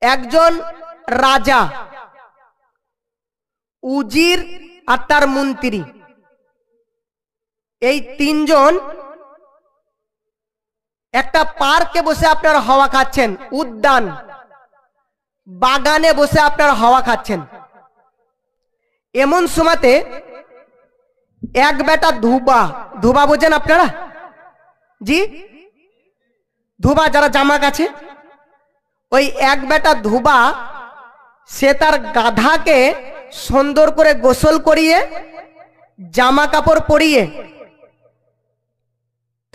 একজন রাজা, উজির আর তার মন্ত্রী, এই তিনজন একটা পার্কে বসে আপনার হাওয়া খাচ্ছেন, উদ্যান বাগানে বসে আপনার হাওয়া খাচ্ছেন। এমন সময়তে এক বেটা ধুবা, ধুবা বোঝেন আপনারা? জি, ধুবা যারা জামা কাছে, ওই এক বেটা ধুবা সে তার গাধাকে সুন্দর করে গোসল করিয়ে জামা কাপড় পরিয়ে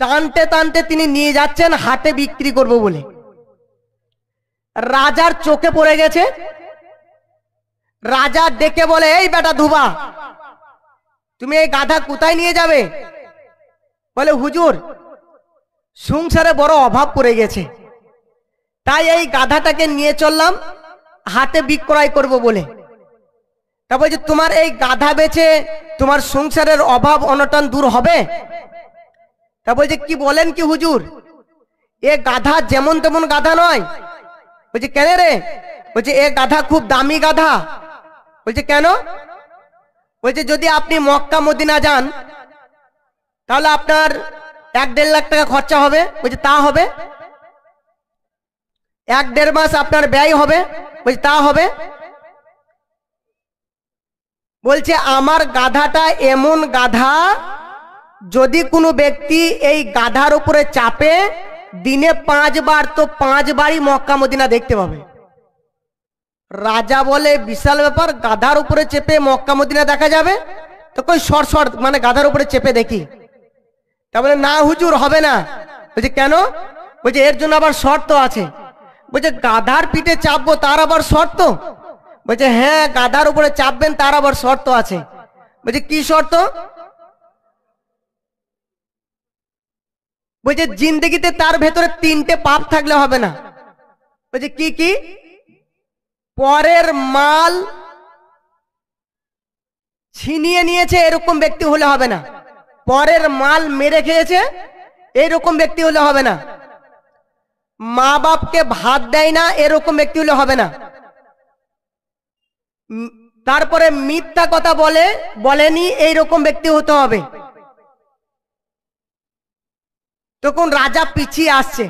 টানতে টানতে তিনি নিয়ে যাচ্ছেন হাটে বিক্রি করব বলে। রাজার চোখে পড়ে গেছে। রাজা ডেকে বলে, এই বেটা ধুবা, তুমি এই গাধা কোথায় নিয়ে যাবে? বলে, হুজুর সংসারে বড় অভাব পড়ে গেছে, তাই এই গাধাটাকে নিয়ে চললাম হাটে বিক্রয় করব বলে। তা বলছে, তোমার এই গাধা বেচে তোমার সংসারের অভাব অনটন দূর হবে? তা বলছে, কি বলেন কি হুজুর, এ গাধা যেমন তেমন গাধা নয়। বলছে, কেন রে? বলছে, এ গাধা খুব দামি গাধা। বলছে, কেন? বলছে, যদি আপনি মক্কা মদিনা যান তাহলে আপনার 1-1.5 লাখ টাকা খরচা হবে। বলছে, তা হবে। 1-1.5 মাস আপনার ব্যয় হবে। বলছে, তা হবে। বলছে, আমার গাধাটা এমন গাধা, যদি কোনো ব্যক্তি এই গাধার উপরে চাপে দিনে 5 বার, তো 5 বারই মক্কা মদিনা দেখতে পাবে। রাজা বলে, বিশাল ব্যাপার, গাধার উপরে চেপে মক্কা মদিনা দেখা যাবে? তো কই শর্ট শর্ট মানে গাধার উপরে চেপে দেখি। তা বলে, না হুজুর, হবে না। বলছে, কেন? বলছে, এর জন্য আবার শর্ত আছে। বলছে, গাধার পিঠে চাপবো তার আবার শর্ত? বলছে, হ্যাঁ, গাধার উপরে চাপবেন তার আবার শর্ত আছে। বলছে, কি শর্ত? বলছে, জিন্দগিতে তার ভেতরে 3টে পাপ থাকলে হবে না। বলছে, কি কি? পরের মাল ছিনিয়ে নিয়েছে এরকম ব্যক্তি হলে হবে না, পরের মাল মেরে খেয়েছে এরকম ব্যক্তি হলে হবে না, মা বাপকে ভাত দেয় না এরকম ব্যক্তি হলে হবে না, তারপরে মিথ্যা কথা বলেনি এইরকম ব্যক্তি হতে হবে। তখন রাজা পিছিয়ে আসছে,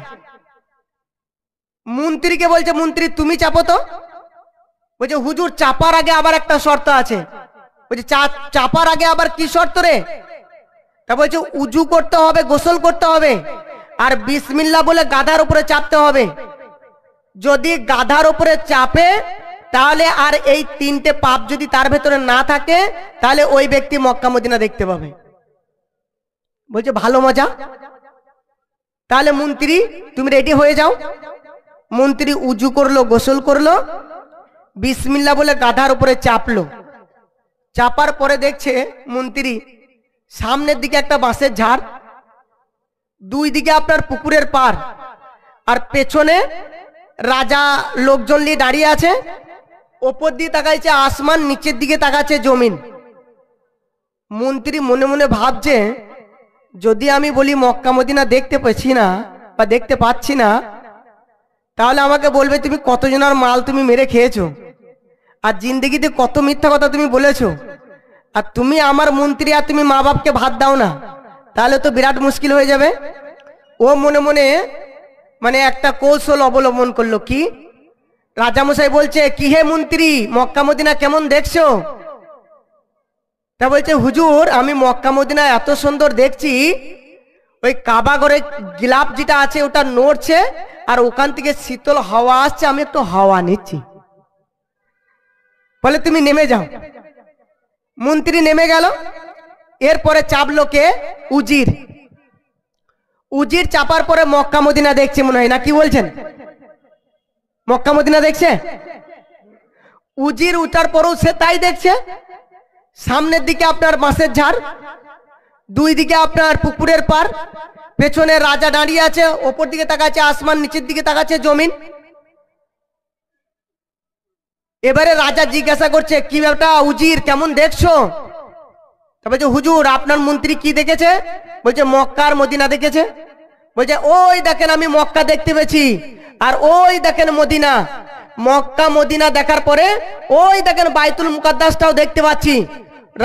মন্ত্রীকে বলছে, মন্ত্রী তুমি চাপো তো। বলছে, হুজুর চাপার আগে আবার একটা শর্ত আছে। বলছে, চাপার আগে আবার কি শর্ত রে? তা বলছে, উজু করতে হবে, গোসল করতে হবে, আর বিসমিল্লাহ বলে গাধার উপরে চাপতে হবে। যদি গাধার উপরে চাপে তাহলে আর এই 3টে পাপ যদি তার ভেতরে না থাকে তাহলে ওই ব্যক্তি মক্কা মদিনা দেখতে পাবে। বলছে, ভালো মজা, তাহলে মন্ত্রী তুমি রেডি হয়ে যাও। মন্ত্রী উজু করলো, গোসল করলো, বিসমিল্লাহ বলে গাধার উপরে চাপলো। চাপার পরে দেখছে মন্ত্রী সামনের দিকে একটা বাঁশের ঝাড়, 2 দিকে আপনার পুকুরের পার, আর পেছনে রাজা লোকজন নিয়ে দাঁড়িয়ে আছে। ওপর দিয়ে তাকাইছে আসমান, নিচের দিকে তাকাচ্ছে জমিন। মন্ত্রী মনে মনে ভাবছে, যদি আমি বলি মক্কা মদিনা দেখতে পাচ্ছি না বা দেখতে পাচ্ছি না, তাহলে আমাকে বলবে তুমি কতজনের মাল তুমি মেরে খেয়েছো, আর জিন্দগিতে কত মিথ্যা কথা তুমি বলেছো, আর তুমি আমার মন্ত্রী আর তুমি মা বাপকে ভাত দাও না, তাহলে তো বিরাট মুশকিল হয়ে যাবে। ও মনে মনে মানে একটা কৌশল অবলম্বন করলো। কি? রাজামশাই বলছে, কি হে মন্ত্রী, মক্কা মদিনা কেমন দেখছো? তা বলছে, হুজুর আমি মক্কা মদিনা এত সুন্দর দেখছি, ওই কাবা ঘরে গিলাপ যেটা আছে ওটা নড়ছে, আর ওখান থেকে শীতল হাওয়া আসছে, আমি একটু হাওয়া নিচ্ছি। বলে, তুমি নেমে যাও। মন্ত্রী নেমে গেল। এরপরে চাপলো কে? উজির। উজির চাপার পরে মক্কা মদিনা দেখছে মনে হয়, না কি বলছেন? মক্কা মদিনা দেখছে। উজির উঠার পরও সে তাই দেখছে। সামনের দিকে আপনার বাঁশের ঝাড়, 2 দিকে আপনার পুকুরের পার, পেছনে রাজা দাঁড়িয়ে আছে, ওপর দিকে তাকাচ্ছে আসমান, নিচের দিকে তাকাচ্ছে জমিন। এবারে রাজা জিজ্ঞাসা করছে, কি ব্যাপারটা উজির, কেমন দেখছো? বলছে, হুজুর আপনার মন্ত্রী কি দেখেছে? বলছে, মক্কা আর মদিনা দেখেছে। বলছে, ওই দেখেন আমি মক্কা দেখতে পেয়েছি, আর ওই দেখেন মদিনা। মক্কা মদিনা দেখার পরে ওই দেখেন বাইতুল মুকাদ্দাসটাও দেখতে পাচ্ছি।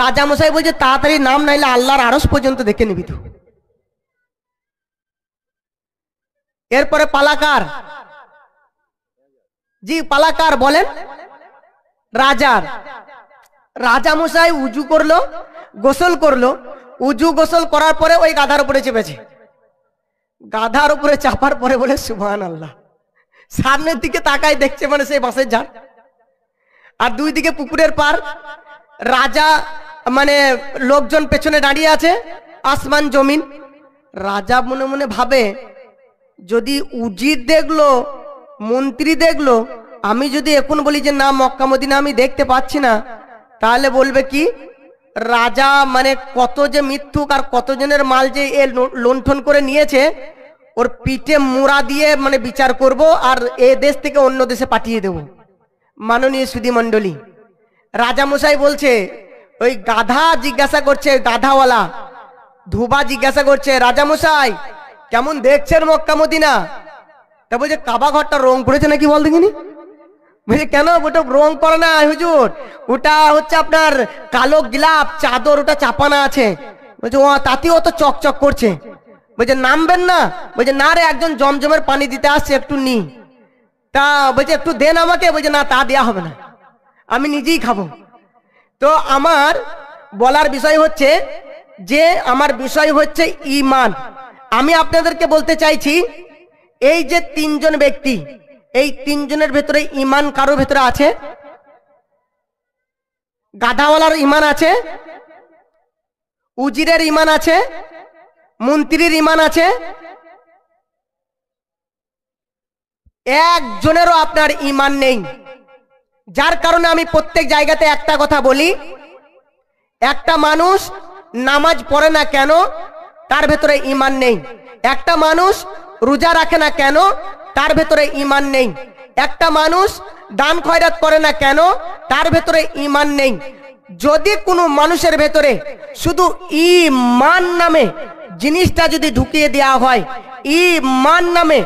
রাজা মশাই বলছে তাড়াতাড়ি নাম, নাইলে আল্লাহর আরশ পর্যন্ত দেখে নিবি তো। এরপরে পালাকার, জি পালাকার বলেন, রাজার। রাজা মশাই উজু করলো, গোসল করলো, উজু গোসল করার পরে ওই গাধার উপরে চেপেছে। গাধার উপরে চাপার পরে বলে সুবহানাল্লাহ। সামনের দিকে তাকায় দেখছে মানে সেই বাঁশের ঝাড়, আর দুই দিকে পুকুরের পার। রাজা মানে লোকজন পেছনে দাঁড়িয়ে আছে, আসমান জমিন। রাজা মনে মনে ভাবে, যদি উজির দেখলো, মন্ত্রী দেখলো, আমি যদি এখন বলি যে না মক্কা মদিনা আমি দেখতে পাচ্ছি না, তাহলে বলবে কি রাজা মানে কত যে মিথ্যুক আর কতজনের মাল যে এ লুণ্ঠন করে নিয়েছে, ওর পিঠে মুড়া দিয়ে মানে বিচার করব আর এ দেশ থেকে অন্য দেশে পাঠিয়ে দেব। মাননীয় সুধী মণ্ডলী, রাজামশাই বলছে, ওই গাধা জিজ্ঞাসা করছে, গাধাওয়ালা ধুবা জিজ্ঞাসা করছে, রাজামশাই কেমন দেখছেন মক্কা মদিনা? তা বলছে কাবা ঘরটা রং করেছে নাকি বল দেখিনি। বলছে কেন? ওটা রং করে না হুজুর, ওটা হচ্ছে আপনার কালো গিলাপ চাদর, ওটা চাপানা আছে। বলছে ও তাতেও তো চকচক করছে। বলছে নামবেন না? বলছে না রে, একজন জমজমের পানি দিতে আসছে, একটু নি। তা বলছে একটু দেন আমাকে। বলছে না, তা দেওয়া হবে না, আমি নিজেই খাবো। তো আমার বলার বিষয় হচ্ছে যে, আমার বিষয় হচ্ছে ঈমান। আমি আপনাদেরকে বলতে চাইছি, এই যে তিনজন ব্যক্তি, এই তিনজনের ভেতরে ঈমান কারোর ভেতরে আছে? গাধাওয়ালার ঈমান আছে, উজিরের ঈমান আছে, মন্ত্রীর ঈমান আছে, একজনেরও আপনার ঈমান নেই। যার কারণে আমি প্রত্যেক জায়গাতে একটা কথা বলি, একটা মানুষ নামাজ পড়ে না কেন? তার ভেতরে ঈমান নেই। একটা মানুষ রোজা রাখে না কেন? তার ভেতরে ঈমান নেই। একটা মানুষ দান খয়রাত করে না কেন? তার ভেতরে ঈমান নেই। যদি কোনো মানুষের ভেতরে শুধু ঈমান নামে জিনিসটা যদি ঢুকিয়ে দেওয়া হয়, ঈমান নামে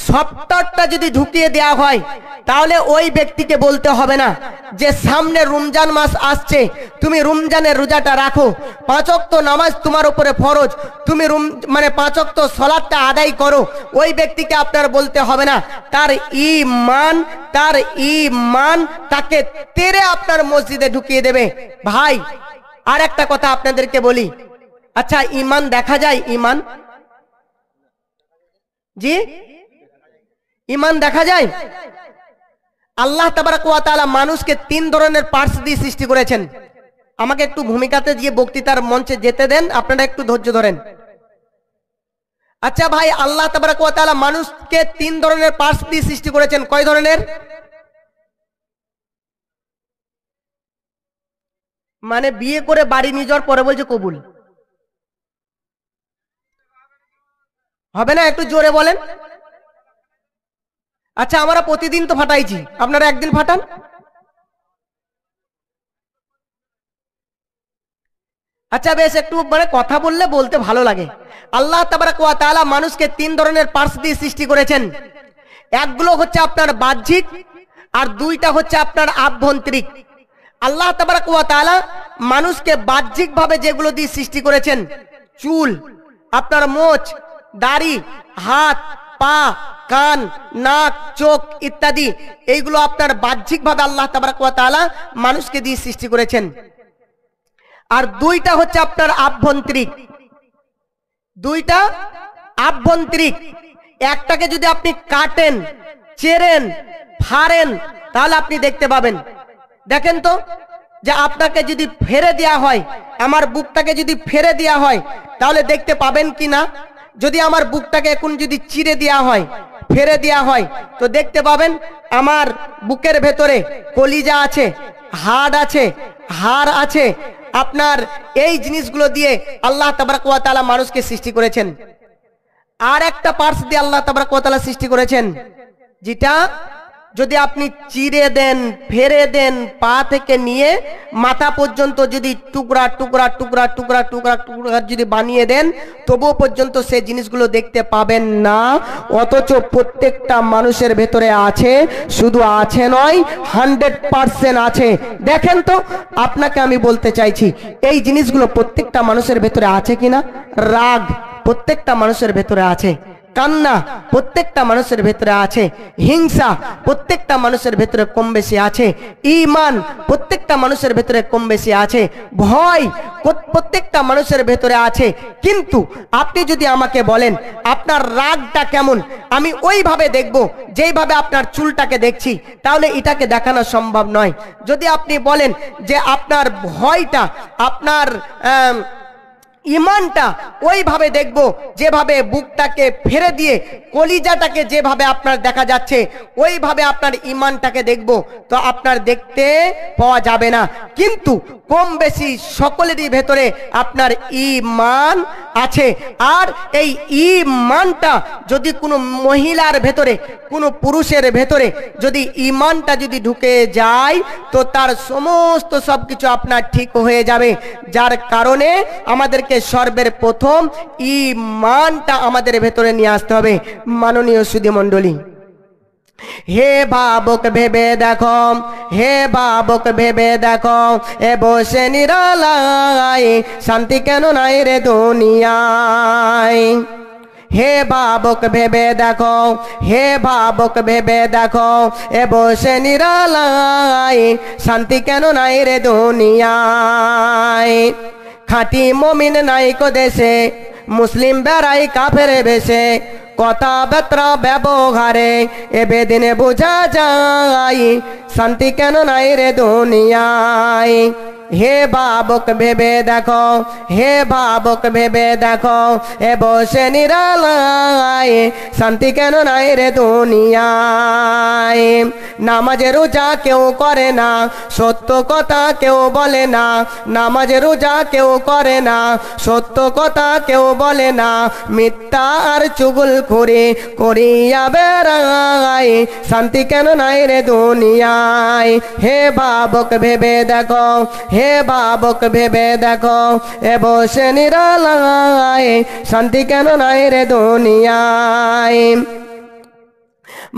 সফটওয়্যারটা যদি ঢুকিয়ে দেওয়া হয়, তাহলে ওই ব্যক্তিকে বলতে হবে না যে সামনে রমজান মাস আসছে, তুমি রমজানের রোজাটা রাখো, 5 ওয়াক্ত নামাজ তোমার উপরে ফরজ, তুমি মানে 5 ওয়াক্ত সালাতটা আদায় করো। ওই ব্যক্তিকে আপনার বলতে হবে না। তার ঈমান তাকে তেরে আপনার মসজিদে ঢুকিয়ে দেবে। ভাই আর একটা কথা আপনাদেরকে বলি, আচ্ছা ঈমান দেখা যায়? ঈমান, জি ঈমান দেখা যায়? আল্লাহ তাবারক ওয়া তাআলা মানুষকে 3 ধরনের পার্টস দিয়ে সৃষ্টি করেছেন। আমাকে একটু ভূমিকাতে গিয়ে বক্তৃতার মঞ্চে যেতে দেন, আপনারা একটু ধৈর্য ধরেন। আচ্ছা ভাই, আল্লাহ তাবারক ওয়া তাআলা মানুষকে 3 ধরনের পার্টস দিয়ে সৃষ্টি করেছেন। কয় ধরনের? মানে বিয়ে করে বাড়ি নিয়ে যাওয়ার পরে বলছে কবুল হবে না? একটু জোরে বলেন। আচ্ছা আমরা প্রতিদিন তো ফাটাইছি, আপনারা একদিন ফাটান। আচ্ছা বেশ, একটু মানে কথা বললে বলতে ভালো লাগে। আল্লাহ তাবারক ওয়া তাআলা মানুষকে 3 ধরনের পার্টস দিয়ে সৃষ্টি করেছেন। একগুলো হচ্ছে আপনার বাহ্যিক, আর 2টা হচ্ছে আপনার আভ্যন্তরিক। আল্লাহ তাবারক ওয়া তাআলা মানুষকে বাহ্যিক ভাবে যেগুলো দিয়ে সৃষ্টি করেছেন, চুল, আপনার মোচ, দাড়ি, হাত, পা, কান, নাক, চোখ ইত্যাদি, এইগুলো আপনার বাহ্যিক ভাবে আল্লাহ তাবারক ওয়া তাআলা মানুষকে দিয়ে সৃষ্টি করেছেন। আর 2টা হচ্ছে আপনার আভ্যন্তরিক। 2টা আভ্যন্তরিক। একটাকে যদি আপনি কাটেন, চেরেন, ফাড়েন, তাহলে আপনি দেখতে পাবেন। দেখেন তো, যে আপনাকে যদি ফেরে দেওয়া হয়, আমার বুকটাকে যদি ফেরে দেওয়া হয়, তাহলে দেখতে পাবেন কি না? যদি আমার বুকটাকে এখন যদি চিরে দেওয়া হয়, ফেরে দেওয়া হয়, তো দেখতে পাবেন আমার বুকের ভেতরে কলিজা আছে, হাড় আছে, হাড় আছে। আপনার এই জিনিসগুলো দিয়ে আল্লাহ তাবারক ওয়া তাআলা মানুষকে সৃষ্টি করেছেন। আর একটা পার্টস দিয়ে আল্লাহ তাবারক ওয়া তাআলা সৃষ্টি করেছেন, যেটা যদি আপনি চিরে দেন, ফেরে দেন, পা থেকে নিয়ে মাথা পর্যন্ত যদি টুকরা টুকরা টুকরা টুকরা টুকরা টুকরা যদি বানিয়ে দেন, তবুও পর্যন্ত সেই জিনিসগুলো দেখতে পাবেন না। অথচ প্রত্যেকটা মানুষের ভেতরে আছে, শুধু আছে নয় 100% আছে। দেখেন তো, আপনাকে আমি বলতে চাইছি এই জিনিসগুলো প্রত্যেকটা মানুষের ভেতরে আছে কিনা। রাগ প্রত্যেকটা মানুষের ভেতরে আছে, কান্না প্রত্যেকটা মানুষের ভেতরে আছে, হিংসা প্রত্যেকটা মানুষের ভেতরে কম বেশি আছে, ঈমান প্রত্যেকটা মানুষের ভেতরে কম বেশি আছে, ভয় প্রত্যেকটা মানুষের ভেতরে আছে। কিন্তু আপনি যদি আমাকে বলেন আপনার রাগটা কেমন, আমি ওইভাবে দেখব যেইভাবে আপনার চুলটাকে দেখছি, তাহলে এটাকে দেখানো সম্ভব নয়। যদি আপনি বলেন যে আপনার ভয়টা, আপনার ইমানটা, ওইভাবে দেখব যেভাবে বুকটাকে ফেরে দিয়ে কলিজাটাকে যেভাবে আপনার দেখা যাচ্ছে, ওইভাবে আপনার ইমানটাকে দেখব, তো আপনার দেখতে পাওয়া যাবে না। কিন্তু কম বেশি সকলেরই ভেতরে আপনার ইমান আছে। আর এই ইমানটা যদি কোনো মহিলার ভেতরে, কোনো পুরুষের ভেতরে যদি ইমানটা যদি ঢুকে যায়, তো তার সমস্ত সব কিছু আপনার ঠিক হয়ে যাবে। যার কারণে আমাদেরকে সর্বের প্রথম ইমানটা আমাদের ভেতরে নিয়ে আসতে হবে। মাননীয় সুধী মণ্ডলী, হে বাবক ভেবে দেখো, হে বাবক ভেবে দেখো, এ বসে নিরালায় শান্তি কেন নাই রে দুনিয়ায়। হে বাবক ভেবে দেখো, হে বাবক ভেবে দেখো, এ বসে নিরালায় শান্তি কেন নাই রে দুনিয়ায়। খাঁটি মুমিন নাইকো দেশে, মুসলিম বেড়াই কাফের বেশে, কথা বার্তা ব্যবহারে এ বেদিনে বোঝা যায় শান্তি কেন নাই রে দুনিয়ায়। হে বাবক ভেবে দেখো, হে বাবক ভেবে দেখো, এ বসে নিরালায় শান্তি কেন নাই রে দুনিয়ায়। নামাজে রোজা কেউ করে না, সত্য কথা কেউ বলে না। নামাজে রোজা কেউ করে না, সত্য কথা কেউ বলে না। মিথ্যা আর চুগলখড়ি করিয়া বেড়ায় শান্তি কেন নাই রে দুনিয়ায়। হে বাবক ভেবে দেখো, হে বাবক ভেবে দেখো, এ বসে নিরালায় শান্তি কেন নাই রে দুনিয়ায়।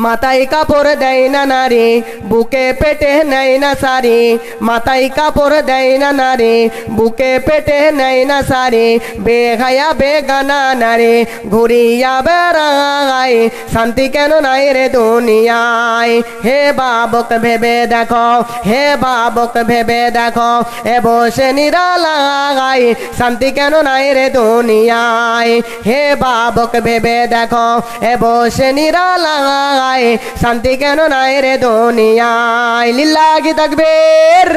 মাথায় কাপড় দেয় না নারী, বুকে পেটে নেয় না সারি। মাথায় কাপড় দেয় না নারী, বুকে পেটে নেয় না সারি। বেহায়া বেগানা নারী ঘুরিয়া বেড়ায় শান্তি কেন নাই রে দুনিয়ায়। হে বাবক ভেবে দেখো, হে বাবক ভেবে দেখো, এ বসে নিরালায় শান্তি কেন নাই রে দুনিয়ায়। হে বাবক ভেবে দেখো, এ বসে নিরালায় শান্তি কেন নাই রে দুনিয়ায়। লিল্লাহি তাকবীর।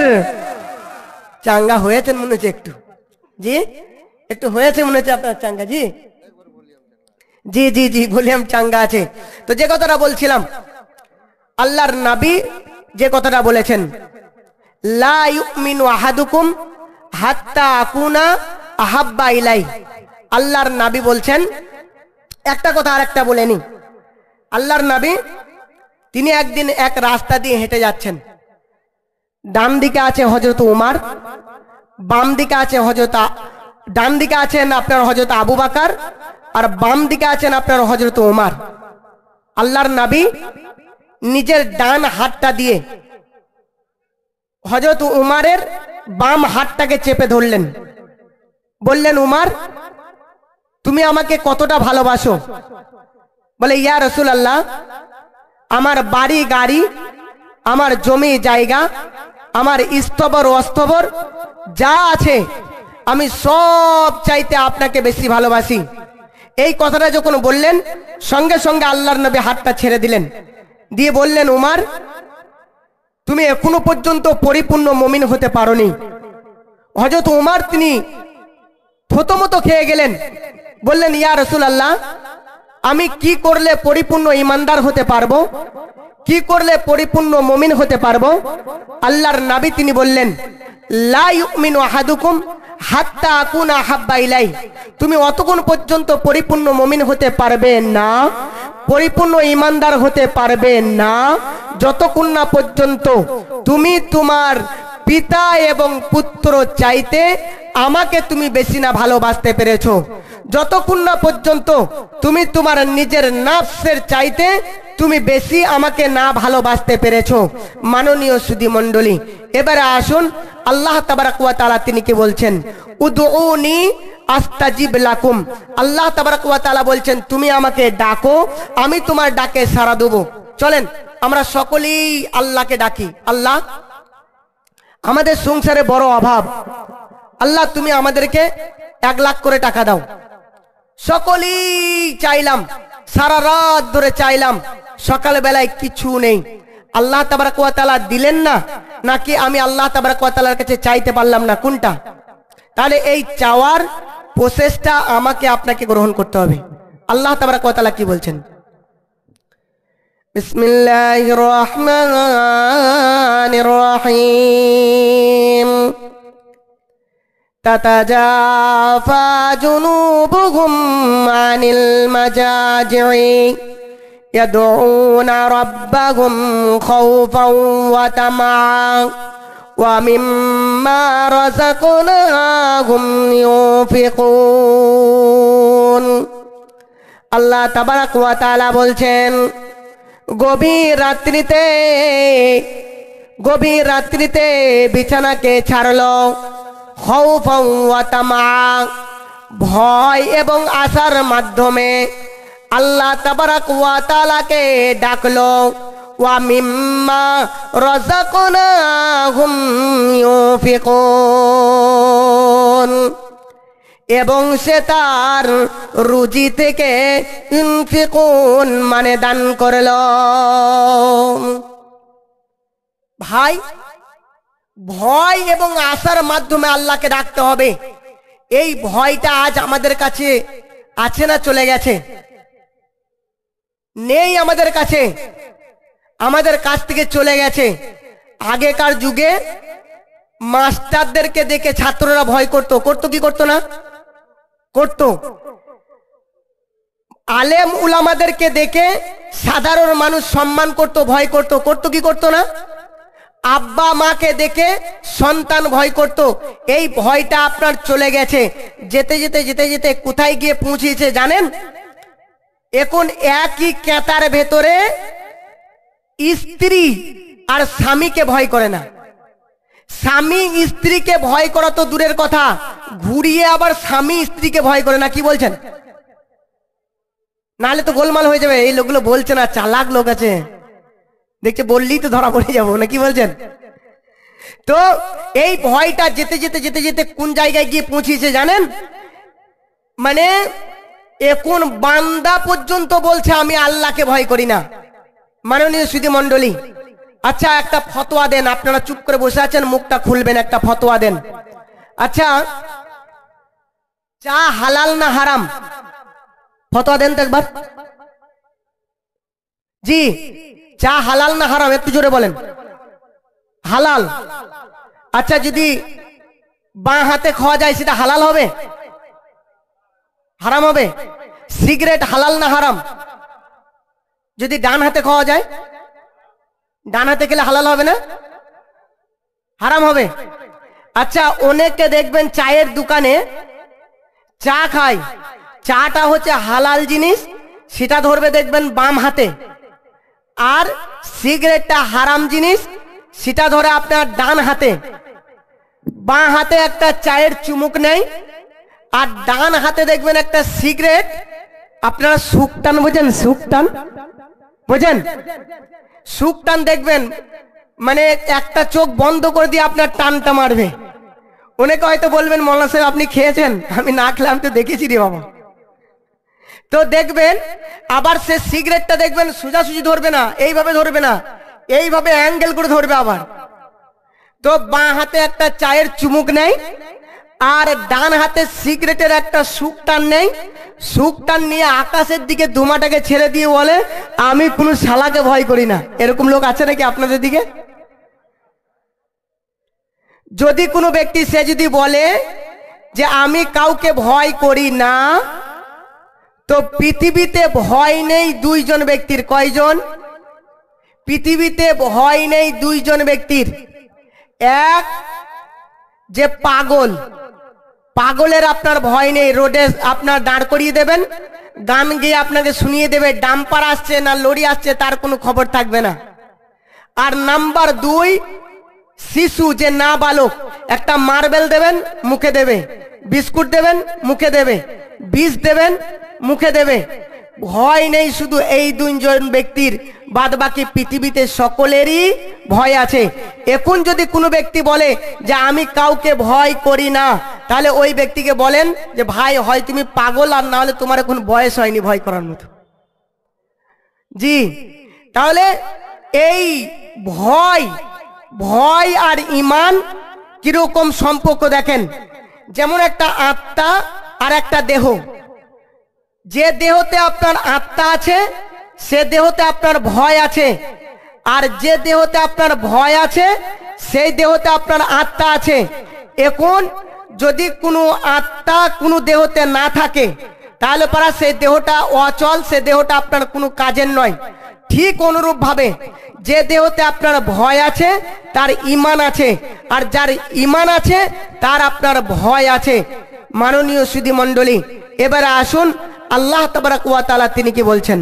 চাঙ্গা হয়েছেন মনে হচ্ছে একটু, জি একটু হয়েছে মনে হচ্ছে আপনার চাঙ্গা। জি জি জি জি ভলিউম চাঙ্গা আছে। তো যে কথাটা বলছিলাম, আল্লাহর নবী যে কথাটা বলেছেন, লা ইউমিনু আহাদুকুম হাত্তা আকুনা আহাব্বা ইলাই। আল্লাহর নবী বলছেন, একটা কথা আর একটা বলেনি। আল্লাহর নবী তিনি একদিন এক রাস্তা দিয়ে হেঁটে যাচ্ছেন। ডান দিকে আছে হযরত উমর, বাম দিকে আছে ডান দিকে আছেন আপনার হযরত আবু বকর, আর বাম দিকে আছেন আপনার হযরত উমর। আল্লাহর নবী নিজের ডান হাতটা দিয়ে হযরত উমরের বাম হাতটাকে চেপে ধরলেন। বললেন, উমর তুমি আমাকে কতটা ভালোবাসো? বলে, ইয়া রাসূলুল্লাহ, আমার বাড়ি গাড়ি, আমার জমি জায়গা, আমার স্থবর অস্থবর যা আছে আমি সব চাইতে আপনাকে বেশি ভালোবাসি। এই কথাটা যখন বললেন, সঙ্গে সঙ্গে আল্লাহর নবী হাতটা ছেড়ে দিলেন, দিয়ে বললেন, উমর তুমি এখনো পর্যন্ত পরিপূর্ণ মুমিন হতে পারোনি। হযরত উমর তিনি থতমত খেয়ে গেলেন। বললেন, ইয়া রাসূলুল্লাহ, আমি কি করলে পরিপূর্ণ ঈমানদার হতে পারবো? কি করলে পরিপূর্ণ মুমিন হতে পারবো? আল্লাহর নবী তিনি বললেন, লা ইউমিনু আহাদুকুম হাত্তা আকুনা আহাব্বা ইলাই। তুমি অতক্ষণ পর্যন্ত পরিপূর্ণ মুমিন হতে পারবে না পরিপূর্ণ ঈমানদার হতে পারবে না যতক্ষণ না পর্যন্ত তুমি তোমার পিতা এবং পুত্র চাইতে আমাকে তুমি বেশি না ভালোবাসতে পেরেছো, যতক্ষণ না পর্যন্ত তুমি তোমার নিজের নফসের চাইতে তুমি বেশি আমাকে না ভালোবাসতে পেরেছো। মাননীয় সুধী মণ্ডলী, এবারে আসুন আল্লাহ তাবারাক ওয়া তাআলা তিনি কি বলছেন, উদউনি আস্তাজিব লাকুম। আল্লাহ তাবারাক ওয়া তাআলা বলছেন তুমি আমাকে ডাকো, আমি তোমার ডাকে সাড়া দেবো। চলেন আমরা সকলেই আল্লাহকে ডাকি। আল্লাহ, আমাদের সংসারে বড় অভাব, আল্লাহ তুমি আমাদেরকে 1 লাখ করে টাকা দাও। সকলেই চাইলাম, সারা রাত ধরে চাইলাম, সকাল বেলায় কিছু নেই। আল্লাহ তাবারাক ওয়া তাআলা দিলেন না, নাকি আমি আল্লাহ তাবারাক ওয়া তাআলার কাছে চাইতে পারলাম না, কোনটা? তাহলে এই চাওয়ার প্রসেসটা আমাকে আপনাকে গ্রহণ করতে হবে। আল্লাহ তাবারাক ওয়া তাআলা কি বলছেন, বিসমিল্লাহির রহমানির রহিম, তাতাজাফা জুনুবুহুম আনিল মাজাজি'i ইয়াদউনা রাব্বাহুম খাওফান ওয়া তামা'আন ওয়া মিম্মা রাযাকনাহুম ইউনফিকুন। আল্লাহ তাবারাক ওয়া তাআলা বলছেন, গভীর রাত্রিতে বিছানাকে ছাড়লো, খাওফান ওয়া তামা'আন, ভয় এবং আশার মাধ্যমে আল্লাহ তাবারাক ওয়া তাআলাকে ডাকলো, ওয়া মিম্মা রাযাকনাহুম ইউনফিকুন, এবং সে তার রুজি থেকে ইনফিকুন মানে দান করলো। ভাই, ভয় এবং আশার মাধ্যমে আল্লাহকে ডাকতে হবে। এই ভয়টা আজ আমাদের কাছে আছে না চলে গেছে? নেই আমাদের কাছে, আমাদের কাছ থেকে চলে গেছে। আগেকার যুগে মাস্টারদেরকে দেখে ছাত্ররা ভয় করতো, করতো কি করতো না? করতো। আলেম উলামাদেরকে দেখে সাধারণ মানুষ সম্মান করতো, ভয় করতো, করতো কি করতো না? আব্বা মাকে দেখে সন্তান ভয় করত। এই ভয়টা আপনার চলে গেছে। যেতে যেতে যেতে যেতে কোথায় গিয়ে পৌঁছেছে জানেন? এখন একই কেতার ভেতরে স্ত্রী আর স্বামীকে ভয় করে না। স্বামী স্ত্রীকে ভয় করা তো দূরের কথা, ঘুরিয়ে আবার স্বামী স্ত্রীকে ভয় করে না। কি বলছেন? নাহলে তো গোলমাল হয়ে যাবে। এই লোকগুলো বলছে না, চালাক লোক আছে, দেখছে বললেই তো ধরা পড়ে যাবো না। কি বলছেন? তো এই ভয়টা যেতে যেতে যেতে যেতে কোন জায়গায় গিয়ে পৌঁছেছে জানেন? মানে এখন বান্দা পর্যন্ত বলছে আমি আল্লাহকে ভয় করি না। মাননীয় সুধী মণ্ডলী, আচ্ছা একটা ফতোয়া দেন। আপনারা চুপ করে বসে আছেন, মুখটা খুলবেন, একটা ফতোয়া দেন। আচ্ছা, চা হালাল না হারাম? ফতোয়া দেন তো একবার। জি, চা হালাল না হারাম? একটু জোরে বলেন। হালাল। আচ্ছা, যদি বাঁ হাতে খাওয়া যায় সেটা হালাল হবে? হারাম হবে? সিগারেট হালাল না হারাম? যদি ডান হাতে খাওয়া যায়, ডান হাতে খেলে হালাল হবে না, হারাম হবে? আচ্ছা, অনেকে দেখবেন চায়ের দোকানে চা খায়, চাটা হচ্ছে হালাল জিনিস, সেটা ধরবে দেখবেন বাম হাতে, আর সিগারেটটা হারাম জিনিস, সেটা ধরে আপনার ডান হাতে। বাঁ হাতে একটা চায়ের চুমুক নেই, আর ডান হাতে দেখবেন একটা সিগারেট। আপনারা সুকটান বোঝেন? সুকটান বোঝেন? সুকটান দেখবেন, মানে একটা চোখ বন্ধ করে দিয়ে আপনার টানটা মারবে। অনেকে হয়তো বলবেন মৌলানা সাহেব আপনি খেয়েছেন? আমি না খেলে আমি তো দেখেছি রে বাবা। তো দেখবেন আবার সে সিগারেটটা দেখবেন সোজাসুজি ধরবে না, এইভাবে ধরবে না, এইভাবে অ্যাঙ্গেল করে ধরবে আবার। তো বাঁ হাতে একটা চায়ের চুমুক নেই, আর ডান হাতে সিগারেটের একটা সুকটান নেই। সুকটান নিয়ে আকাশের দিকে ধুমাটাকে ছেড়ে দিয়ে বলে আমি কোনো শালাকে ভয় করি না। এরকম লোক আছে নাকি আপনাদের দিকে? যদি কোনো ব্যক্তি সে যদি বলে যে আমি কাউকে ভয় করি না, তো পৃথিবীতে ভয় নেই দুইজন ব্যক্তির। কয়জন? পৃথিবীতে ভয় নেই দুইজন ব্যক্তির। এক, যে পাগল, পাগলের আপনার ভয় নেই, রোডে আপনার দাঁড় করিয়ে দেবেন, গান গিয়ে আপনাকে শুনিয়ে দেবে, ডাম্পার আসছে না লরি আসছে তার কোনো খবর থাকবে না। আর নাম্বার দুই, শিশু যে নাবালক, একটা মার্বেল দেবেন মুখে দেবে, বিস্কুট দেবেন মুখে দেবে, বিষ দেবেন মুখে দেবে। ভয় নেই শুধু এই দুইজন ব্যক্তির, বাদ বাকি পৃথিবীতে সকলেরই ভয় আছে। এখন যদি কোনো ব্যক্তি বলে যে আমি কাউকে ভয় করি না, তাহলে ওই ব্যক্তিকে বলেন যে ভাই হয় তুমি পাগল, আর না হলে তোমার এখন বয়স হয়নি ভয় করার মতো। জি, তাহলে এই ভয়, ভয় আর ঈমান কিরকম সম্পর্ক দেখেন। যেমন একটা আত্মা আর একটা দেহ, যে দেহতে আপনার আত্মা আছে সে দেহতে আপনার ভয় আছে, আর যে দেহতে আপনার ভয় আছে সেই দেহতে আপনার আত্মা আছে। এখন যদি কোনো আত্মা কোনো দেহতে না থাকে তাহলে পারা সেই দেহটা অচল, সে দেহটা আপনার কোনো কাজের নয়। ঠিক অনুরূপ ভাবে যে দেহতে আপনার ভয় আছে তার ঈমান আছে, আর যার ঈমান আছে তার আপনার ভয় আছে। মাননীয় সুধী মণ্ডলী, এবারে আসুন আল্লাহ তাবারাক ওয়া তাআলা তিনি কি বলছেন।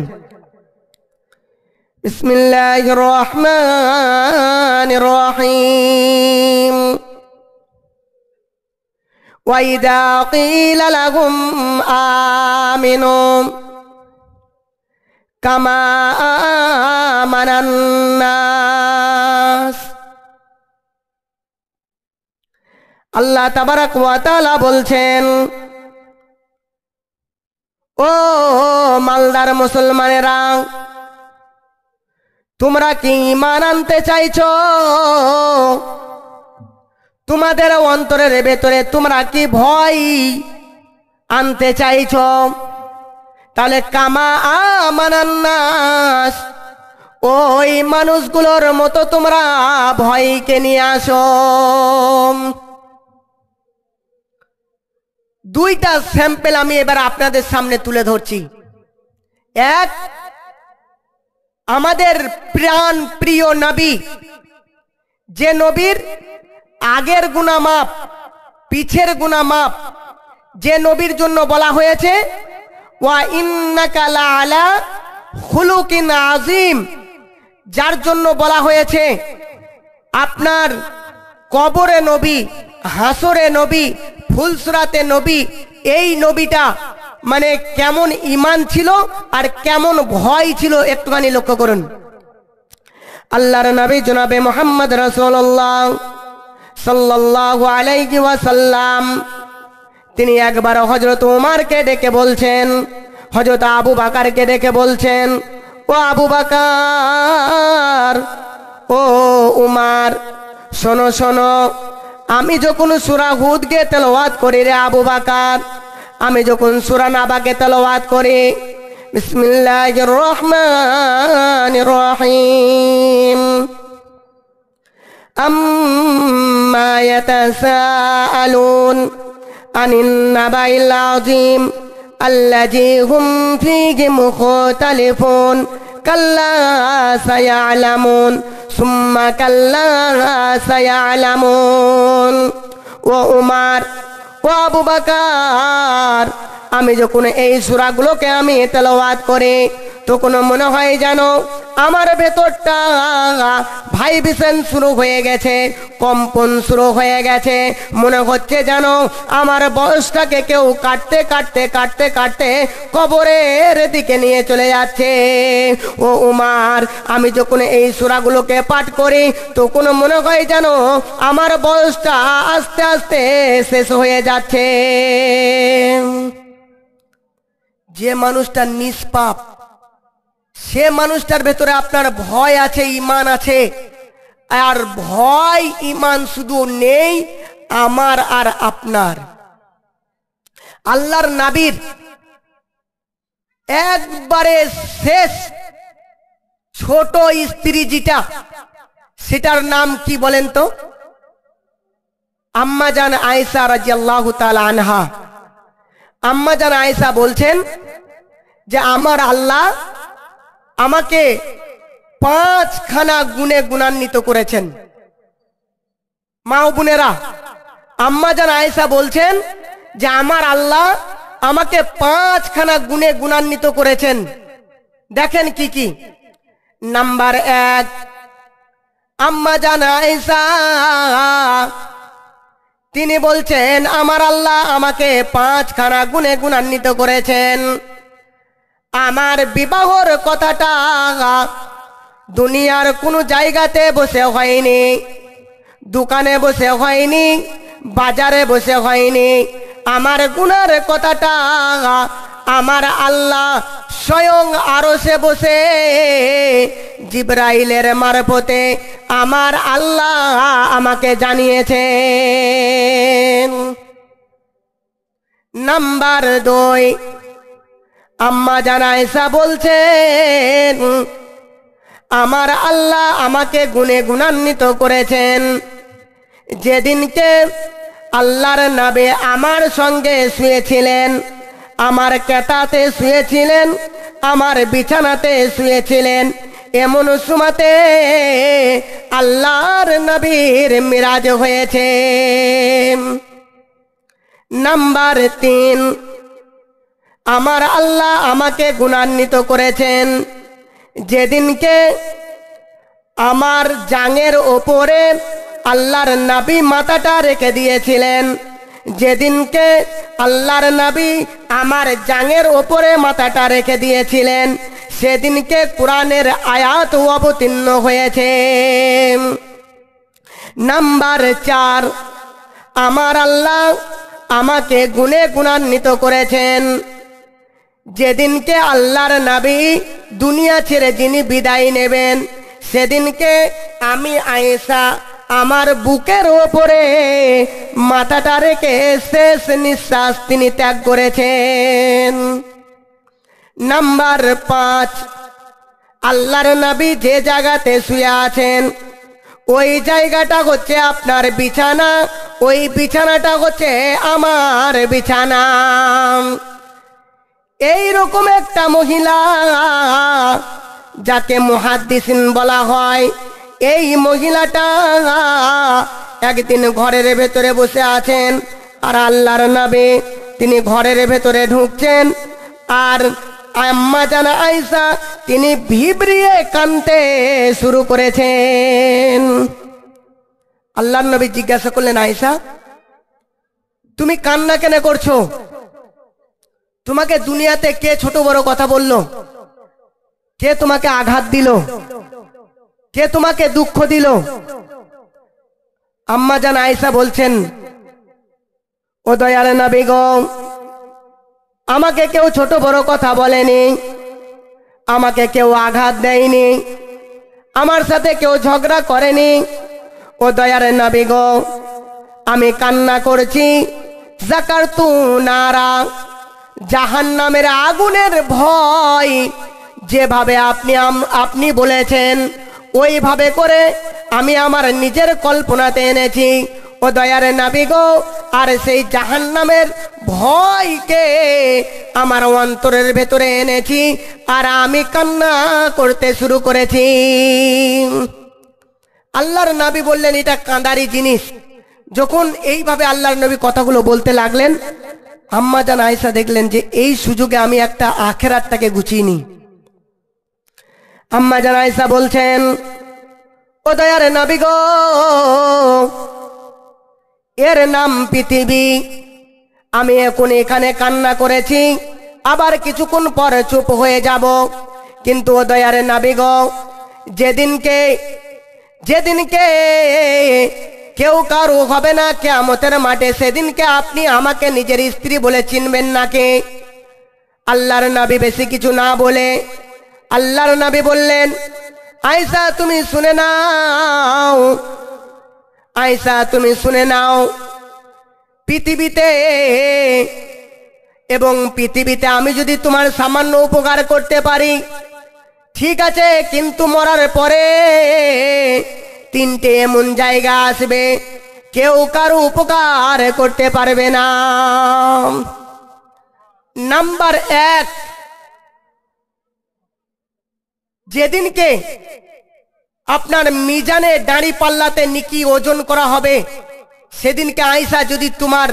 বিসমিল্লাহির রহমানির রহিম। ওয়া ইযা ক্বিলা লাহুম আমিনু কামা আমানান নাস। আল্লাহ তাবারাক ওয়া তাআলা বলছেন, ও মালদার মুসলমানেরা, তোমরা কি ঈমান আনতে চাইছো? তোমাদের অন্তরের ভেতরে তোমরা কি ভয় আনতে চাইছো? তাহলে কামা আমানান নাস, ওই মানুষগুলোর মতো তোমরা ভয়কে নিয়ে আসো। দুইটা স্যাম্পল আমি এবার আপনাদের সামনে তুলে ধরছি। এক, আমাদের প্রাণ প্রিয় নবী, যে নবীর আগের গুনাহ মাপ, পিছের গুনাহ মাপ, যে নবীর জন্য বলা হয়েছে ওয়া ইন্নাকা লাআলা খুলুকিন আযীম, যার জন্য বলা হয়েছে আপনার কবরে নবী, হাসরে নবী, ফুলসরাতে নবী। এই নবীটা মানে কেমন ঈমান ছিল আর কেমন ভয় ছিল একটুখানি লক্ষ্য করুন। আল্লাহর নবী জনাবে মুহাম্মদ রাসূলুল্লাহ সাল্লাল্লাহু আলাইহি ওয়াসাল্লাম তিনি একবার হযরত উমরকে ডেকে বলছেন, হযরত আবু বকরকে ডেকে বলছেন, ও আবু বকর, ও উমর, শোনো শোনো, আমি যখন সূরা হুদকে তেলাওয়াত করি রে আবু বকর, আমি যখন সূরা নাবাকে তেলাওয়াত করি, বিসমিল্লাহির রহমানির রহিম, আম্মা ইয়াতাসাআলুন আনিন নাবাইল আযীম আল্লাযী হুম ফীহি মুখতালিফুন কাল্লা সায়ালামুন সুম্মা কাল্লা সায়ালামুন। ও উমর, ও আবু বকর, আমি যখন এই সূরাগুলোকে আমি তেলাওয়াত করি তখন মনে হয় যেন আমার ভেতরটা ভাইব্রেশন শুরু হয়ে গেছে, কম্পন শুরু হয়ে গেছে। মনে হচ্ছে যেন আমার বয়সটাকে কেউ কাটতে কাটতে কাটতে কাটতে কবরের দিকে নিয়ে চলে যাচ্ছে। ও উমর, আমি যখন এই সূরাগুলোকে পাঠ করি তখন মনে হয় যেন আমার বয়সটা আস্তে আস্তে শেষ হয়ে যাচ্ছে। যে মানুষটা নিষ্পাপ, সে মানুষটার ভেতরে আপনার ভয় আছে, ঈমান আছে। আর ভয় ঈমান শুধু নেই আমার আর আপনার। আল্লাহর নবীর একবারে শেষ ছোট স্ত্রী যেটা, সেটার নাম কি বলেন তো? আম্মা জান আয়েশা রাদিয়াল্লাহু তাআলা আনহা। আম্মা জান আয়েশা বলছেন যে আমার আল্লাহ আমাকে 5খানা গুণে গুণান্বিত করেছেন। মা ও বোনেরা, আম্মা জান আয়েশা বলছেন যে আমার আল্লাহ আমাকে 5খানা গুণে গুণান্বিত করেছেন। দেখেন কি কি। নাম্বার 1, আম্মা জান আয়েশা তিনি বলছেন আমার আল্লাহ আমাকে 5খানা গুণে গুণান্বিত করেছেন। আমার বিবাহর কথাটা দুনিয়ার কোনো জায়গাতে বসে হয়নি, দোকানে বসে হয়নি, বাজারে বসে হয়নি। আমার গুনার কথাটা আমার আল্লাহ স্বয়ং আরশে বসে জিবরাইলের মারফতে আমার আল্লাহ আমাকে জানিয়েছেন। নাম্বার 2, আম্মা জান আয়েশা বলছেন আমার আল্লাহ আমাকে গুণে গুণান্বিত করেছেন যেদিনকে আল্লাহর নবী আমার সঙ্গে শুয়েছিলেন, আমার কেতাতে শুয়েছিলেন, আমার বিছানাতে শুয়েছিলেন। এমন সময়তে আল্লাহর নবীর মিরাজ হয়েছে। নাম্বার 3, আমার আল্লাহ আমাকে গুণান্বিত করেছেন যেদিনকে আমার জাঙের ওপরে আল্লাহর নবী মাথাটা রেখে দিয়েছিলেন। যেদিনকে আল্লাহর নবী আমার জাঙের ওপরে মাথাটা রেখে দিয়েছিলেন সেদিনকে কোরআনের আয়াত অবতীর্ণ হয়েছে। নাম্বার 4, আমার আল্লাহ আমাকে গুণে গুণান্বিত করেছেন যেদিনকে আল্লাহর নবী দুনিয়া ছেড়ে যিনি বিদায় নেবেন সেদিনকে আমি আয়েশা আমার বুকের ওপরে মাথাটা রেখে শেষ নিঃশ্বাস তিনি ত্যাগ করেছেন। নাম্বার 5, আল্লাহর নবী যে জায়গাতে শুয়ে আছেন ওই জায়গাটা হচ্ছে আপনার বিছানা, ওই বিছানাটা হচ্ছে আমার বিছানা। এই রকম একটা মহিলা যাকে মুহাদ্দিসিন বলা হয়, এই মহিলাটা একদিন ঘরের ভেতরে বসে আছেন আর আল্লাহর নবী তিনি ঘরের ভেতরে ঢুকছেন আর আম্মা জান আয়েশা তিনি ভিবরিয়ে কাঁদতে শুরু করেছেন। আল্লাহর নবী জিজ্ঞাসা করলেন, আয়েশা তুমি কান্না কেন করছো? তোমাকে দুনিয়াতে কে ছোট বড় কথা বলল? কে তোমাকে আঘাত দিল? কে তোমাকে দুঃখ দিল? আম্মা জান আয়েশা বলছেন, ও দয়ার নবী গো, আমাকে কেউ ছোট বড় কথা বলেনি, আমাকে কেউ আঘাত দেয়নি, আমার সাথে কেউ ঝগড়া করেনি। ও দয়ার নবী গো, আমি কান্না করছি যাকারতু নারা, জাহান্নামের আগুনের ভয়। যেভাবে আপনি বলেছেন ওইভাবে করে আমি আমার নিজের কল্পনাতে এনেছি। ও দয়ার নবী গো, আর সেই জাহান্নামের ভয়কে আমার অন্তরের ভেতরে এনেছি আর আমি কান্না করতে শুরু করেছি। আল্লাহর নবী বললেন এটা কাঁদারি জিনিস। যখন এইভাবে আল্লাহর নবী কথাগুলো বলতে লাগলেন, আম্মা জান আয়েশা দেখলেন যে এই সুযোগে আমি একটা আখেরাতটাকে গুছিয়ে নিই। আম্মা জান আয়েশা বলছেন, ও দয়ার নবী গো, এর নাম পৃথিবী। আমি এখন এখানে কান্না করেছি, আবার কিছুক্ষণ পর চুপ হয়ে যাব, কিন্তু ও দয়ার নবী গো, যেদিনকে কেউ কারো হবে না কিয়ামতের মাঠে, সেদিনকে আপনি আমাকে নিজের স্ত্রী বলে চিনবেন নাকি? আল্লাহর নবী বেশি কিছু না বলে আল্লাহর নবী বললেন, আয়েশা তুমি শুনে নাও, আয়েশা তুমি শুনে নাও, পৃথিবীতে আমি যদি তোমার সামান্য উপকার করতে পারি ঠিক আছে, কিন্তু মরার পরে 3টে এমন জায়গা আসবে কেউ কারো উপকার করতে পারবে না। নাম্বার 1, যেদিনকে আপনার মিজানে দাঁড়ি পাল্লাতে নিকি ওজন করা হবে, সেদিনকে আয়েশা যদি তোমার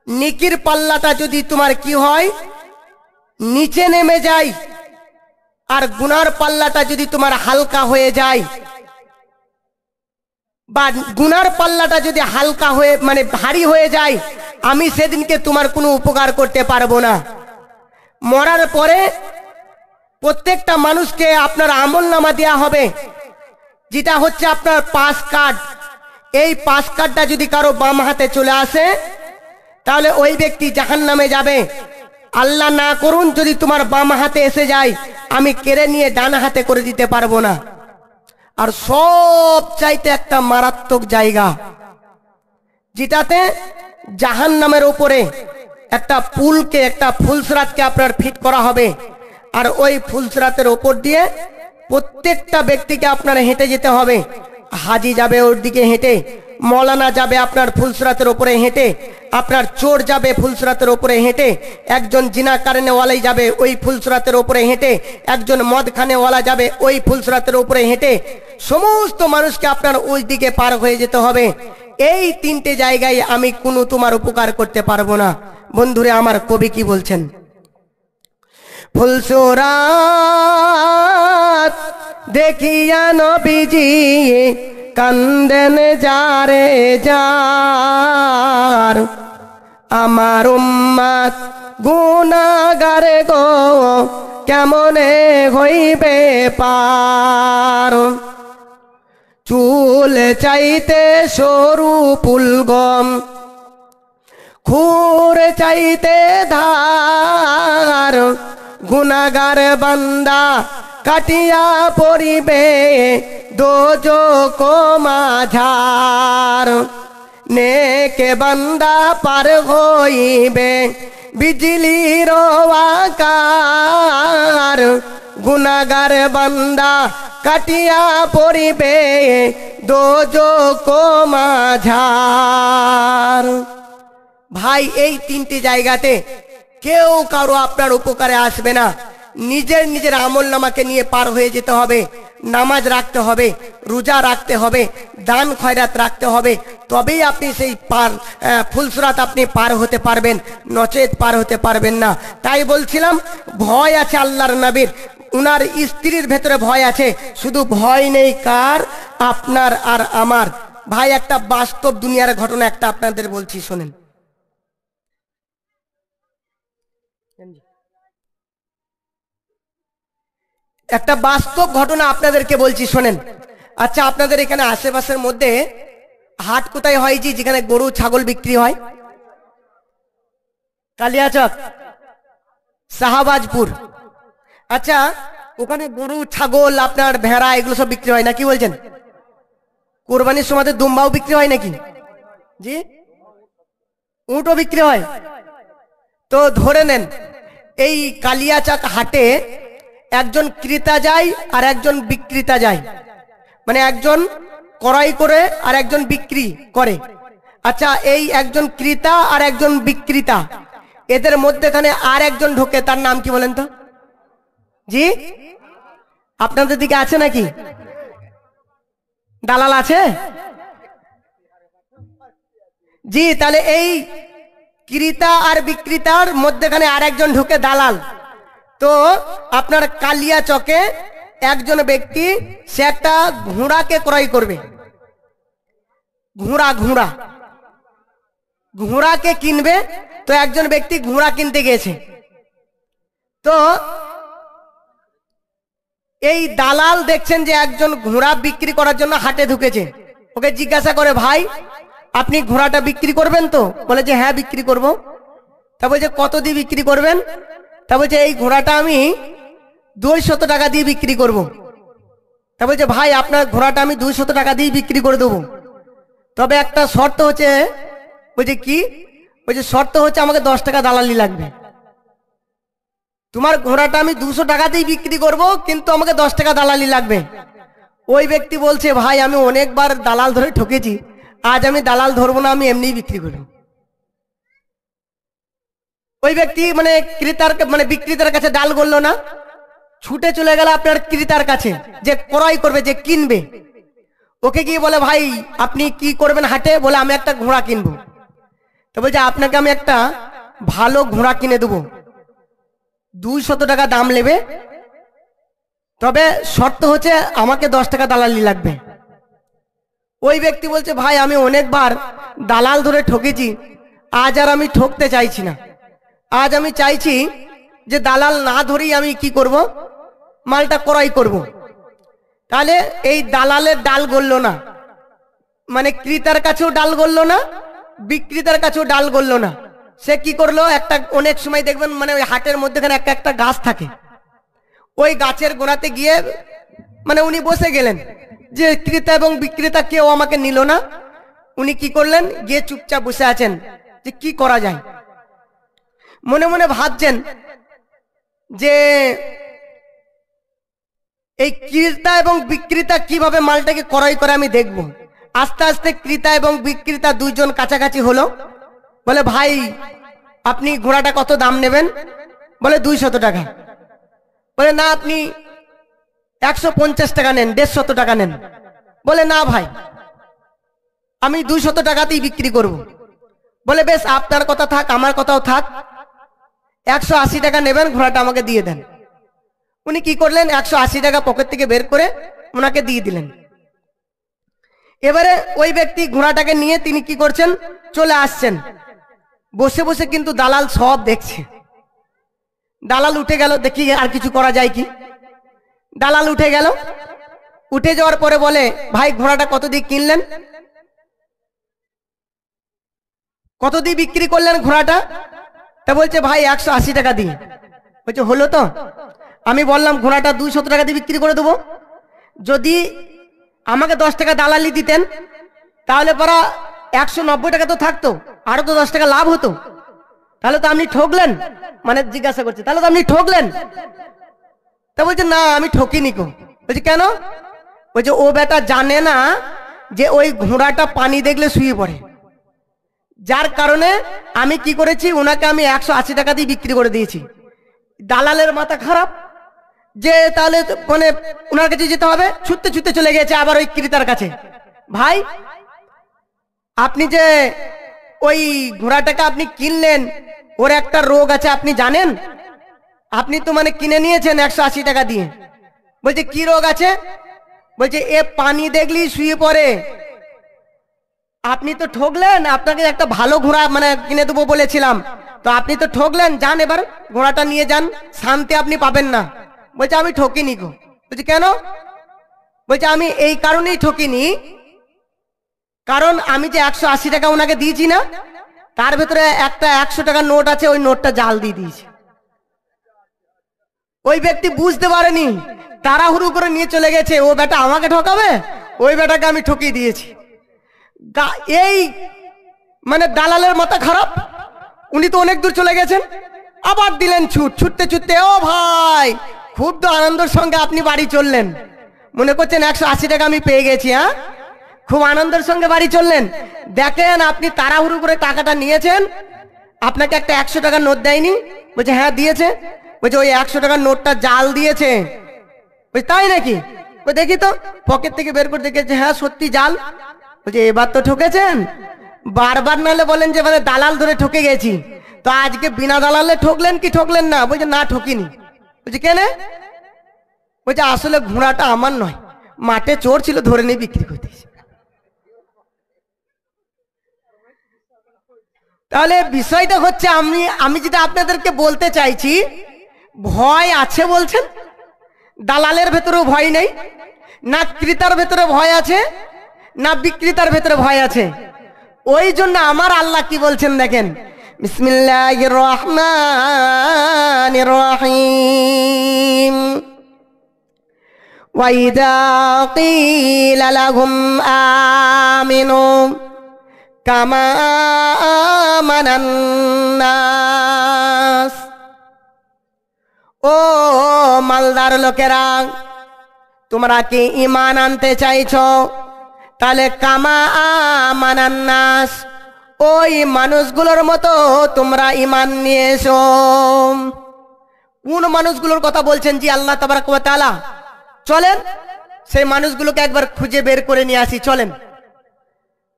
নিকির পাল্লাটা যদি তোমার কি হয় নিচে নেমে যায়, আর গুনার পাল্লাটা যদি তোমার হালকা হয়ে যায়, বা গুনার পাল্লাটা যদি হালকা হয়ে মানে ভারী হয়ে যায়, আমি সেদিনকে তোমার কোনো উপকার করতে পারবো না। মরার পরে প্রত্যেকটা মানুষকে আপনার আমলনামা দেয়া হবে, যেটা হচ্ছে আপনার পাস কার্ড। এই পাস কার্ডটা যদি কারো বাম হাতে চলে আসে, তাহলে ওই ব্যক্তি জাহান্নামে যাবে। আল্লাহ না করুন যদি তোমার বাম হাতে এসে যায়, আমি কেড়ে নিয়ে ডান হাতে করে দিতে পারবো না। আর সব চাইতে একটা মারাত্মক জায়গা, যেটাতে জাহান্নামের উপরে একটা পুলকে, একটা ফুলসরাতকে আপনার ফিট করা হবে, আর ওই ফুলসরাতের ওপর দিয়ে প্রত্যেকটা ব্যক্তিকে আপনার হেঁটে যেতে হবে। হাজি যাবে ওর দিকে হেঁটে, মৌলানা যাবে আপনার ফুলসরাতের ওপরে হেঁটে, আপনার চোর যাবে ফুলসরাতের ওপরে হেঁটে, একজন জিনাকারনেওয়ালাই যাবে ওই ফুলসরাতের ওপরে হেঁটে, একজন মদখানেওয়ালা যাবে ওই ফুলসরাতের ওপরে হেঁটে। সমস্ত মানুষকে আপনার ওই দিকে পার হয়ে যেতে হবে। এই তিনটে জায়গায় আমি কোনো তোমার উপকার করতে পারবো না। বন্ধুরে আমার, কবি কি বলছেন? ফুলসরাত দেখিয়া নবীজি কান্দেন যারে যার, আমার উম্মত গুনাহগার গো কেমনে হইবে পার। চুল চাইতে সরু পুলগম, খুর চাইতে ধার, গুনাহগার বান্দা কাটিয়া পড়িবে দোজখ মাঝার। নেকে বান্দা পার হইবে বিজলির আকার, গুনাহগার বান্দা কাটিয়া পড়িবে দোজখ মাঝার। ভাই, এই তিনটি জায়গাতে কেউ কারো আপনার উপকারে আসবে না। নিজের নিজের আমল নামাকে নিয়ে পার হয়ে যেতে হবে। নামাজ রাখতে হবে, রোজা রাখতে হবে, দান খয়রাত রাখতে হবে, তবেই আপনি সেই ফুলসরাত আপনি পার হতে পারবেন, নচেত পার হতে পারবেন না। তাই বলছিলাম, ভয় আছে আল্লাহর নবীর, উনার স্ত্রীর ভেতরে ভয় আছে, শুধু ভয় নেই কার? আপনার আর আমার। ভাই, একটা বাস্তব দুনিয়ার ঘটনা একটা আপনাদের বলছি, শোনেন। একটা বাস্তব ঘটনা আপনাদেরকে বলছি, শোনেন। আচ্ছা, আপনাদের এখানে আশেপাশের মধ্যে হাট কোথায় হয় যেখানে গরু ছাগল বিক্রি হয়? কালিয়াচক, শাহবাজপুর। আচ্ছা, ওখানে গরু ছাগল আপনার ভেড়া এগুলো সব বিক্রি হয় না, কি বলছেন? কোরবানির সময় দুম্বাও বিক্রি হয় নাকি? জি, উটও বিক্রি হয়। তো ধরে নেন, এই কালিয়াচক হাটে একজন ক্রেতা যায় আর একজন বিক্রেতা যায়, মানে একজন ক্রয় করে আর একজন বিক্রি করে। আচ্ছা, এই একজন ক্রেতা আর একজন বিক্রেতা, এদের মধ্যেখানে আর একজন ঢোকে, তার নাম কি বলেন তো? জি, আপনাদের দিকে আছে নাকি? দালাল আছে? জি, তাহলে এই ক্রেতা আর বিক্রেতার মধ্যেখানে আর একজন ঢুকে, দালাল। তো আপনার কালিয়াচকে একজন ব্যক্তি সে একটা ঘোড়াকে ক্রয় করবে, ঘোড়াকে কিনবে। তো একজন ব্যক্তি ঘোড়া কিনতে গেছে, তো এই দালাল দেখছেন যে একজন ঘোড়া বিক্রি করার জন্য হাটে ঢুকেছে। ওকে জিজ্ঞাসা করে, ভাই আপনি ঘোড়াটা বিক্রি করবেন তো? বলে যে হ্যাঁ বিক্রি করব। তা বলছে কত দিয়ে বিক্রি করবেন? তা বলছে এই ঘোড়াটা আমি 200 টাকা দিয়ে বিক্রি করব। তা বলছে ভাই আপনার ঘোড়াটা আমি 200 টাকা দিয়ে বিক্রি করে দেবো, তবে একটা শর্ত হচ্ছে। বলছে কি? বলছে শর্ত হচ্ছে আমাকে 10 টাকা দালালি লাগবে। তোমার ঘোড়াটা আমি 200 টাকা দিয়ে বিক্রি করব, কিন্তু আমাকে 10 টাকা দালালি লাগবে। ওই ব্যক্তি বলছে ভাই আমি অনেকবার দালাল ধরে ঠকেছি, আজ আমি দালাল ধরবো না, আমি এমনি বিক্রি করব। ওই ব্যক্তি মানে ক্রেতার মানে বিক্রেতার কাছে ডাল গড়লো না, ছুটে চলে গেল আপনার ক্রেতার কাছে, যে ক্রয় করবে, যে কিনবে। ওকে গিয়ে বলে, ভাই আপনি কি করবেন হাটে? বলে আমি একটা ঘোড়া কিনবো। তো বলছে, আপনাকে আমি একটা ভালো ঘোড়া কিনে দেবো, 200 টাকা দাম নেবে, তবে শর্ত হচ্ছে আমাকে 10 টাকা দালালি লাগবে। ওই ব্যক্তি বলছে, ভাই আমি অনেকবার দালাল ধরে ঠকেছি, আজ আর আমি ঠকতে চাইছি না। আজ আমি চাইছি যে দালাল না ধরেই আমি কি করব, মালটা ক্রয় করব। তাহলে এই দালালের ডাল গলল না, মানে ক্রেতার কাছেও ডাল গলল না, বিক্রেতার কাছেও ডাল গলল না। সে কি করলো, একটা অনেক সময় দেখবেন মানে ওই হাটের মধ্যেখানে একটা একটা গাছ থাকে, ওই গাছের গোড়াতে গিয়ে মানে উনি বসে গেলেন, যে ক্রেতা এবং বিক্রেতা কেউ আমাকে নিল না। উনি কি করলেন, গিয়ে চুপচাপ বসে আছেন যে কি করা যায়। মনে মনে ভাবছেন যে এই ক্রেতা এবং বিক্রেতা কিভাবে মালটাকে ক্রয় করে আমি দেখব। আস্তে আস্তে ক্রেতা এবং বিক্রেতা দুইজন কাছাকাছি হলো। বলে, ভাই আপনি ঘোড়াটা কত দাম নেবেন? বলে 200 টাকা। বলে, না আপনি 150 টাকা নেন, 150 টাকা নেন। বলে, না ভাই আমি 200 টাকাতেই বিক্রি করব। বলে, বেশ আপনার কথা থাক, আমার কথাও থাক, 180 টাকা নেবেন, ঘোড়াটা আমাকে দিয়ে দেন। উনি কি করলেন, 180 টাকা পকেট থেকে বের করে ওনাকে দিয়ে দিলেন। এবারে ওই ব্যক্তি ঘোড়াটাকে নিয়ে তিনি কি করছেন, চলে আসছেন। বসে বসে কিন্তু দালাল সব দেখছে। দালাল উঠে গেল, দেখি আর কিছু করা যায় কি। দালাল উঠে গেল, উঠে যাওয়ার পরে বলে, ভাই ঘোড়াটা কত দিয়ে কিনলেন? কত দিয়ে বিক্রি করলেন ঘোড়াটা? তা বলছে, ভাই 180 টাকা দিয়ে। বলছে, হলো তো? আমি বললাম ঘোড়াটা 200 টাকা দিয়ে বিক্রি করে দেবো। যদি আমাকে 10 টাকা দালালি দিতেন তাহলে পরা 190 টাকা তো থাকতো, আরো তো 10 টাকা লাভ হতো। তাহলে তো আপনি ঠকলেন। মানে জিজ্ঞাসা করছে, তাহলে তো আপনি ঠকলেন। তা বলছে, না আমি ঠকিনি কো। বলছে, কেন? বলছে, ও বেটা জানে না যে ওই ঘোড়াটা পানি দেখলে শুয়ে পড়ে, যার কারণে আমি কি করেছি, ওনাকে আমি 180 টাকা দিয়ে বিক্রি করে দিয়েছি। দালালের মাথা খারাপ, যে তাহলে মানে ওনার কাছে যেতে হবে, ছুটতে ছুটতে চলে গেছে আবার ওই ক্রেতার কাছে। ভাই আপনি যে ওই ঘোড়াটাকে আপনি কিনলেন, ওর একটা রোগ আছে আপনি জানেন? আপনি তো মানে কিনে নিয়েছেন 180 টাকা দিয়ে। বলছে, কি রোগ আছে? বলছে, এ পানি দেখলেই শুয়ে পড়ে। আপনি তো ঠকলেন, আপনাকে একটা ভালো ঘোড়া মানে কিনে দেবো বলেছিলাম, তো আপনি তো ঠকলেন, যান এবার ঘোড়াটা নিয়ে যান, শান্তি আপনি পাবেন না। বলছে, আমি ঠকিনি গো। বলছে, কেন? বলছে, আমি এই কারণেই ঠকিনি, কারণ আমি যে 180 টাকা ওনাকে দিয়েছি না, তার ভেতরে একটা 100 টাকার নোট আছে, ওই নোটটা জাল দিয়ে দিয়েছে। ওই ব্যক্তি বুঝতে পারেনি, তাড়াহুড়ো করে নিয়ে চলে গেছে। ও বেটা আমাকে ঠকাবে, ওই বেটাকে আমি ঠকিয়ে দিয়েছি। এই মানে দালালের মাথা খারাপ। উনি তো অনেক দূর চলে গেছেন, আবার দিলেন ছুট, ছুটতে ছুটতে। ও ভাই, খুব তো আনন্দের সঙ্গে আপনি বাড়ি চললেন, মনে করছেন 180 টাকা আমি পেয়ে গেছি। হ্যাঁ, খুব আনন্দের সঙ্গে বাড়ি চললেন। দেখেন আপনি তাড়াহুড়ো করে টাকাটা নিয়েছেন, আপনাকে একটা 100 টাকার নোট দেয়নি। বলছে, হ্যাঁ দিয়েছে। বলছে, ওই 100 টাকার নোটটা জাল দিয়েছে। বলছে, তাই নাকি? দেখি তো। পকেট থেকে বের করে দেখেছে, হ্যাঁ সত্যি জাল। বলছে, এবার তো ঠকেছেন। বারবার নাহলে বলেন যে মানে দালাল ধরে ঠকে গেছি, তো আজকে বিনা দালালে ঠকলেন কি ঠকলেন না? বলছে, না ঠকিনি। বলছে, কেন? বলছে, আসলে ঘোড়াটা আমার নয়, মাঠে চোর ছিল, ধরে নিয়ে বিক্রি করে দিয়েছে। তাহলে বিষয়টা হচ্ছে, আমি যেটা আপনাদেরকে বলতে চাইছি, ভয় আছে বলছেন, দালালের ভেতরেও ভয় নেই, না ক্রেতার ভেতরে ভয় আছে, না বিক্রেতার ভেতরে ভয় আছে। ওই জন্য আমার আল্লাহ কি বলছেন দেখেন, বিসমিল্লাহির রহমানির রহিম। ওয়াইদা কিলা লাহুম আমিনু কামা আমানান নাস। ও মালদার লোকেরা, তোমরা কি ঈমান আনতে চাইছো? তাহলে কামা আমানান নাস, ওই মানুষগুলোর মতো তোমরা ঈমান নিয়ে এসো। কোন মানুষগুলোর কথা বলছেন জি আল্লাহ তাবারক ওয়া তাআলা? চলেন সেই মানুষগুলোকে একবার খুঁজে বের করে নিয়ে আসি। চলেন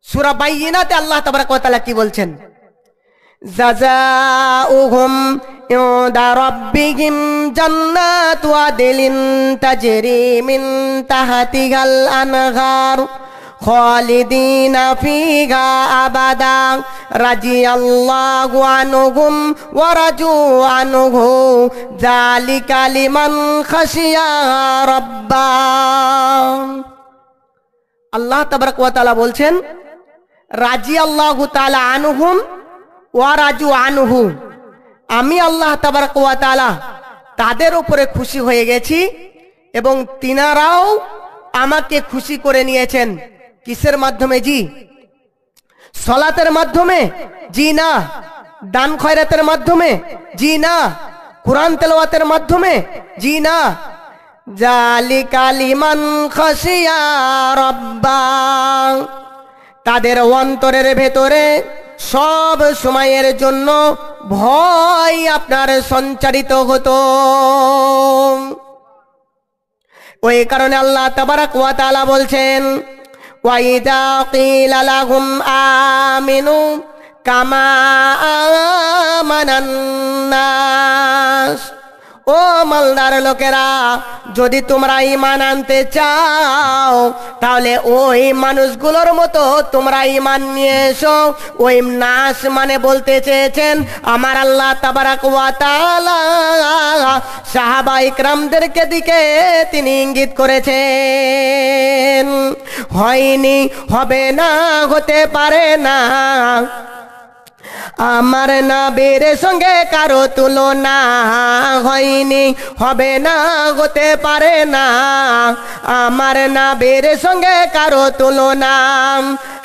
সূরা বাইয়িনাতে আল্লাহ তাবারক ওয়া তাআলা কি বলছেন? জাযাউহুম ইনদা রাব্বিহিম জান্নাতু আদলিন তাজরি মিন তাহতিহাল আনহার খালিদিনা ফিহা আবাদা রাদিয়াল্লাহু আনহুম ওয়া রাজু আনহু যালিকা লিমান খাশিয়া রাব্বা। আল্লাহ তাবারক ওয়া তাআলা বলছেন রাদিয়াল্লাহু তাআলা আনহুম ওয়া রাজু আনহু, আমি আল্লাহ তাবারক ওয়া তাআলা তাদের উপরে খুশি হয়ে গেছি এবং তিনারাও আমাকে খুশি করে নিয়েছেন। কিসের মাধ্যমে জি? সালাতের মাধ্যমে জি না। দান খয়রাতের মাধ্যমে জি না। কুরআন তেলাওয়াতের মাধ্যমে জি না। যালিকা লিমান খাশিয়া রাব্বা, তাদের অন্তরের ভেতরে সব সময়ের জন্য ভয় আপনার সঞ্চারিত হতো। ওই কারণে আল্লাহ তাবারক ওয়া তাআলা বলছেন ওয়াইদা কিলা লাহুম আমিনু কামা আমানান নাস, ও মালদার লোকেরা, যদি তোমরা ঈমান আনতে চাও তাহলে ওই মানুষগুলোর মতো তোমরা ঈমান নিয়ে এসো। ওই নাস মানে বলতে চেয়েছেন আমার আল্লাহ তাবারক ওয়া তাআলা সাহাবা ইকরামদেরকে দিকে তিনি ইঙ্গিত করেছেন। হয়নি, হবে না, হতে পারে না আমার নবীর সঙ্গে কারো তুলনা, হয়নি, হবে না, হতে পারে না আমার নবীর সঙ্গে কারো তুলনা।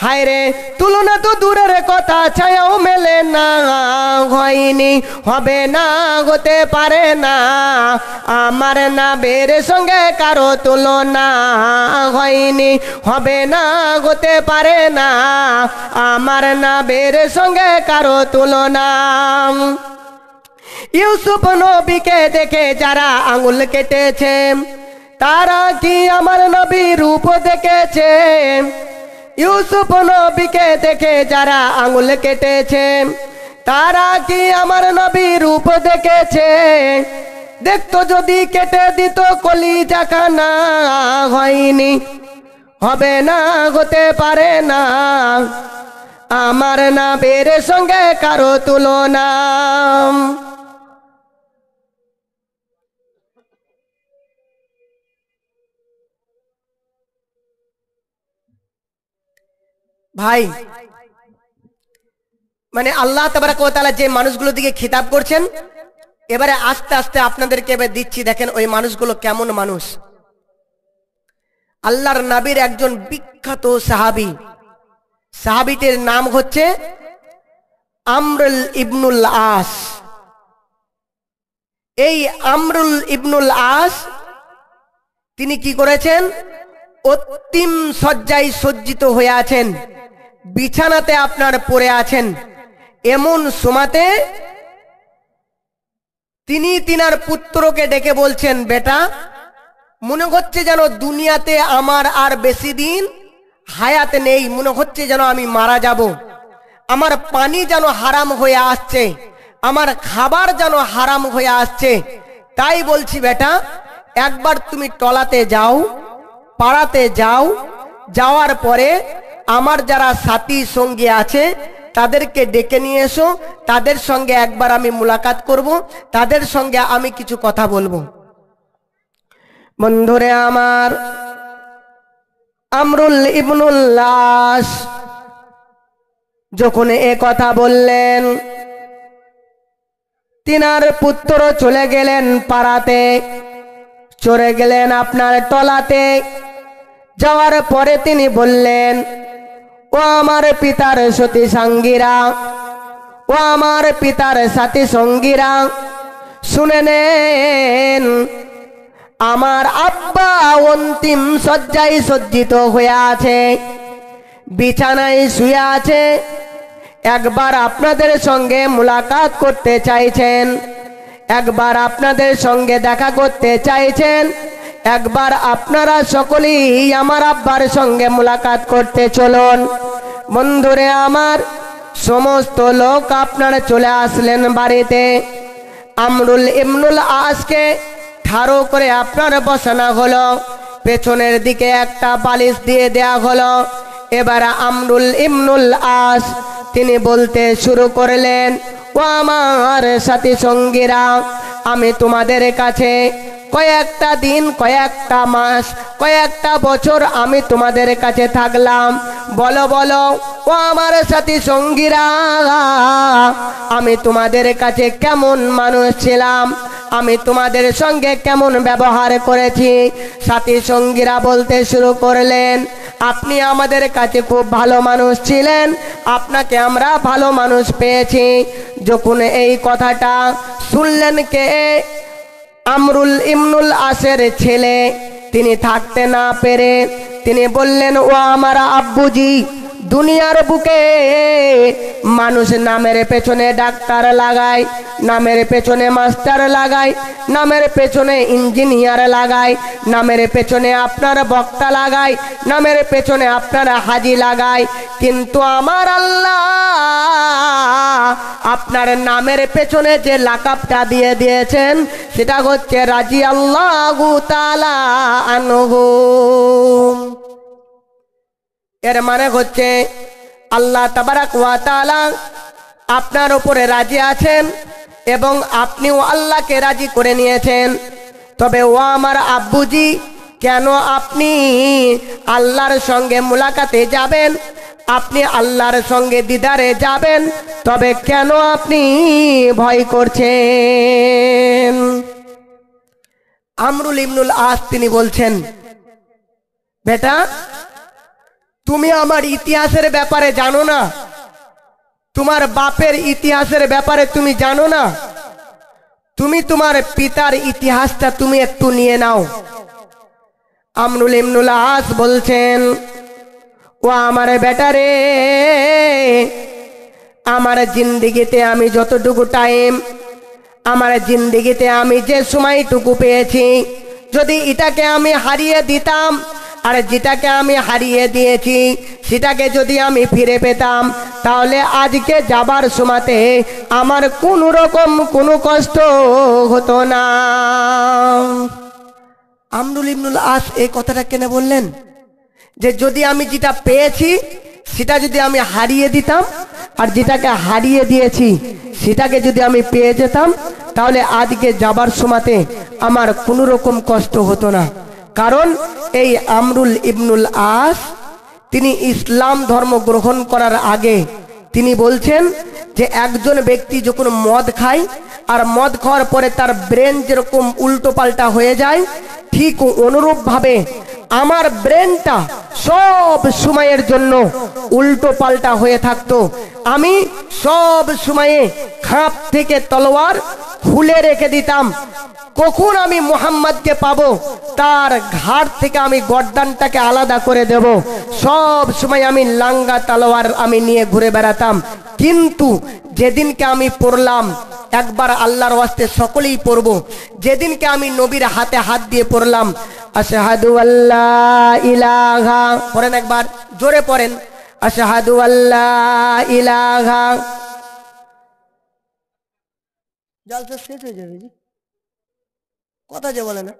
হায়রে তুলনা তো দূরের কথা, ছায়াও মেলে না। হয়নি, হবে না, হতে পারে না আমার নবীর সঙ্গে কারো তুলনা। হয়নি, হবে না, হতে পারে না আমার নবীর সঙ্গে কারো তুলনা। ইউসুফ নবীকে দেখে যারা আঙুল কেটেছে তারা কি আমার নবীর রূপ দেখেছে? ইউসুফ নবীকে দেখে যারা আঙুল কেটেছে তারা কি আমার নবীর রূপ দেখেছে? দেখতো যদি কেটে দিত কলিজাখানা। হয়নি, হবে না, হতে পারে না আমার নবীর সঙ্গে কারো তুলনা। ভাই মানে আল্লাহ তাবারক ওয়া তাআলা যে মানুষগুলো দিকে খিতাব করছেন, এবারে আস্তে আস্তে আপনাদেরকে এবার দিচ্ছি, দেখেন ওই মানুষগুলো কেমন মানুষ। আল্লাহর নবীর একজন বিখ্যাত সাহাবী, সাহাবীটির নাম হচ্ছে আমরুল ইবনুল আস। এই আমরুল ইবনুল আস তিনি কি করেছেন? অন্তিম শয্যায় সজ্জিত হয়ে আছেন, বিছানাতে আপনার পড়ে আছেন। এমন সময়তে তিনি তিনার পুত্রকে ডেকে বলছেন, বেটা, মনে হচ্ছে যেন দুনিয়াতে আমার আর বেশি দিন হায়াতে নেই, মনে হচ্ছে যেন আমি মারা যাব। আমার পানি যেন হারাম হয়ে আসছে, আমার খাবার যেন হারাম হয়ে আসছে। তাই বলছি বেটা, একবার তুমি টলাতে যাও, পাড়াতে যাও, যাওয়ার পরে আমার যারা সাথী সঙ্গী আছে তাদেরকে ডেকে নিয়ে এসো, তাদের সঙ্গে একবার আমি মুলাকাত করব, তাদের সঙ্গে আমি কিছু কথা বলবো। বন্ধুরে আমার, আমরুল ইবনুল আস যখন এ কথা বললেন, তিনার পুত্র চলে গেলেন পাড়াতে, চলে গেলেন আপনার টলাতে। যাওয়ার পরে তিনি বললেন, ও আমার পিতার সতী সঙ্গীরা, ও আমার পিতার সাথী সঙ্গীরা, শুনে নেন, আমার আব্বা অন্তিম শয্যায় সজ্জিত হয়ে আছে, বিছানায় শুয়ে আছে, একবার আপনাদের সঙ্গে মুলাকাত করতে চাইছেন। একবার আপনাদের সঙ্গে দেখা করতে চাইছেন। একবার আপনারা সকলেই আমার আব্বার সঙ্গে মুলাকাত করতে চলুন। বন্ধুরে আমার, সমস্ত লোক আপনারা চলে আসলেন বাড়িতে। আমরুল ইবনুল আসকে ঠাড়ো করে আপনার বসানো হলো, পেছনের দিকে একটা বালিশ দিয়ে দেয়া হলো। এবার আমরুল ইবনুল আস তিনি বলতে শুরু করলেন, ও আমার সাথী সঙ্গীরা, আমি তোমাদের কাছে কয়েকটা দিন, কয়েকটা মাস, কয়েকটা বছর আমি তোমাদের কাছে থাকলাম। বলো বলো ও আমার সাথী সঙ্গীরা, আমি তোমাদের কাছে কেমন মানুষ ছিলাম, আমি তোমাদের সঙ্গে কেমন ব্যবহার করেছি। সাথী সঙ্গীরা বলতে শুরু করলেন, আপনি আমাদের কাছে খুব ভালো মানুষ ছিলেন, আপনাকে আমরা ভালো মানুষ পেয়েছি। যখন এই কথাটা শুনলেন কে? আমরুল ইবনুল আসের ছেলে। তিনি থাকতে না পেরে তিনি বললেন, ও আমার আব্বুজি, দুনিয়ার বুকে মানুষ নামের পেছনে ডাক্তার লাগায়, নামের পেছনে মাস্টার লাগায়, নামের পেছনে ইঞ্জিনিয়ার লাগায়, নামের পেছনে আপনার বক্তা লাগায়, নামের পেছনে আপনার হাজি লাগায়, কিন্তু আমার আল্লাহ আপনার নামের পেছনে যে লাকাবটা দিয়ে দিয়েছেন সেটা হচ্ছে রাদিয়াল্লাহু তাআলা আনহু। এর মানে হচ্ছে আল্লাহ তাবারাক ওয়া তাআলা আপনার উপরে রাজি আছেন এবং আপনিও আল্লাহকে রাজি করে নিয়েছেন। তবে ও আমার আব্বুজি, কেন আপনি আল্লাহর সঙ্গে মুলাকাতে যাবেন, আপনি আল্লাহর সঙ্গে দিদারে যাবেন, তবে কেন আপনি ভয় করছেন? আমরুল ইবনুল আস তিনি বলছেন, বেটা, তুমি আমার ইতিহাসের ব্যাপারে জানো না, তোমার বাপের ইতিহাসের ব্যাপারে তুমি জানো না, তুমি তোমার পিতার ইতিহাসটা তুমি একটু নিয়ে নাও। আমরুল ইবনুল আস বলছেন, ও আমার বেটা রে, আমার জিন্দেগিতে আমি যতটুকু টাইম, আমার জিন্দেগিতে আমি যে সময়টুকু পেয়েছি, যদি এটাকে আমি হারিয়ে দিতাম, আর যেটাকে আমি হারিয়ে দিয়েছি সেটাকে যদি আমি ফিরে পেতাম, তাহলে আজকে যাবার সময়তে আমার কোনো রকম কোনো কষ্ট হতো না। আমরুল ইবনুল আস এই কথাটা কেন বললেন? যে যদি আমি যেটা পেয়েছি সেটা যদি আমি হারিয়ে দিতাম, আর যেটাকে হারিয়ে দিয়েছি সেটাকে যদি আমি পেয়ে যেতাম, তাহলে আজকে যাবার সময়তে আমার কোনো রকম কষ্ট হতো না। কারণ এই আমরুল ইবনুল আস তিনি ইসলাম ধর্ম গ্রহণ করার আগে তিনি বলছেন যে একজন ব্যক্তি যখন মদ খায় আর মদ খাওয়ার পরে তার ব্রেন যেরকম উল্টো পাল্টা হয়ে যায়, ঠিক অনুরূপভাবে আমার ব্রেনটা সব সময়ের জন্য উল্টো পাল্টা হয়ে থাকতো। আমি সব সময়ে খাপ থেকে তলোয়ার খুলে রেখে দিতাম, কখন আমি মুহাম্মদকে পাবো তার ঘাট থেকে আমি গর্দানটাকে আলাদা করে দেব। সব সময় আমি লাঙ্গা তলোয়ার আমি নিয়ে ঘুরে বেড়াতাম। কিন্তু যেদিনকে আমি পড়লাম, একবার আল্লাহর ওয়াস্তে সকলেই পড়ব, যেদিনকে আমি নবীর হাতে হাত দিয়ে পড়লাম, আশহাদু আল্লা ইলাহা, পড়েন একবার জোরে পড়েন, আশহাদু আল্লা ইলাহা, জলসা শেষ হয়ে যাবে জি, কথা যে বলে না।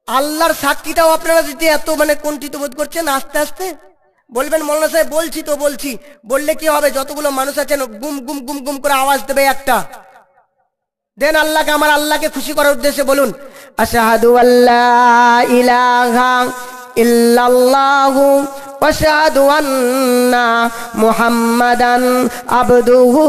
আল্লাহর সাক্ষীটাও আপনারা যদি এত কুণ্ঠিত বোধ করছেন, আস্তে আস্তে বলবেন মৌলানা সাহেব বলছি তো বলছি, বললে কি হবে? যতগুলো মানুষ আছেন গুম গুম গুম গুম করে আওয়াজ দেবে একটা। দেন আল্লাহকে, আমার আল্লাহকে খুশি করার উদ্দেশ্যে বলুন, আশহাদু আল্লা ইলাহা ইল্লাল্লাহু ওয়া আশহাদু আন্না মুহাম্মাদান আবদুহু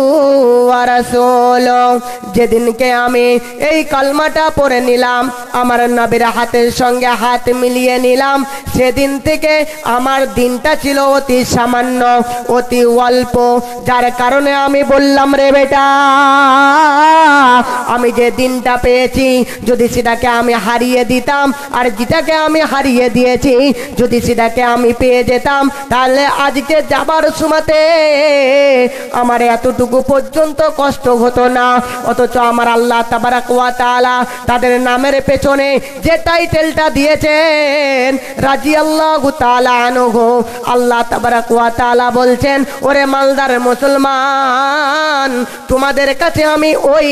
ওয়া রাসূলুহু। যেদিনকে আমি এই কালমাটা পড়ে নিলাম, আমার নবীর হাতের সঙ্গে হাত মিলিয়ে নিলাম, সেদিন থেকে আমার দিনটা ছিল অতি সামান্য, অতি অল্প। যার কারণে আমি বললাম, রে বেটা, আমি যে দিনটা পেয়েছি যদি সেটাকে আমি হারিয়ে দিতাম, আর যেটাকে আমি হারিয়ে দিয়েছি যদি সেটাকে আমি পেয়ে যেতাম, যেতাম তাহলে আজকে যাবার সময়তে আমার এতটুকু পর্যন্ত কষ্ট হতো না। অথচ আমার আল্লাহ তাবারাক ওয়া তাআলা তাদের নামের পেছনে যে টাইটেলটা দিয়েছেন রাদিয়াল্লাহু তাআলা আনহু, আল্লাহ তাবারাক ওয়া তাআলা বলছেন, ওরে মালদার মুসলমান, তোমাদের কাছে আমি ওই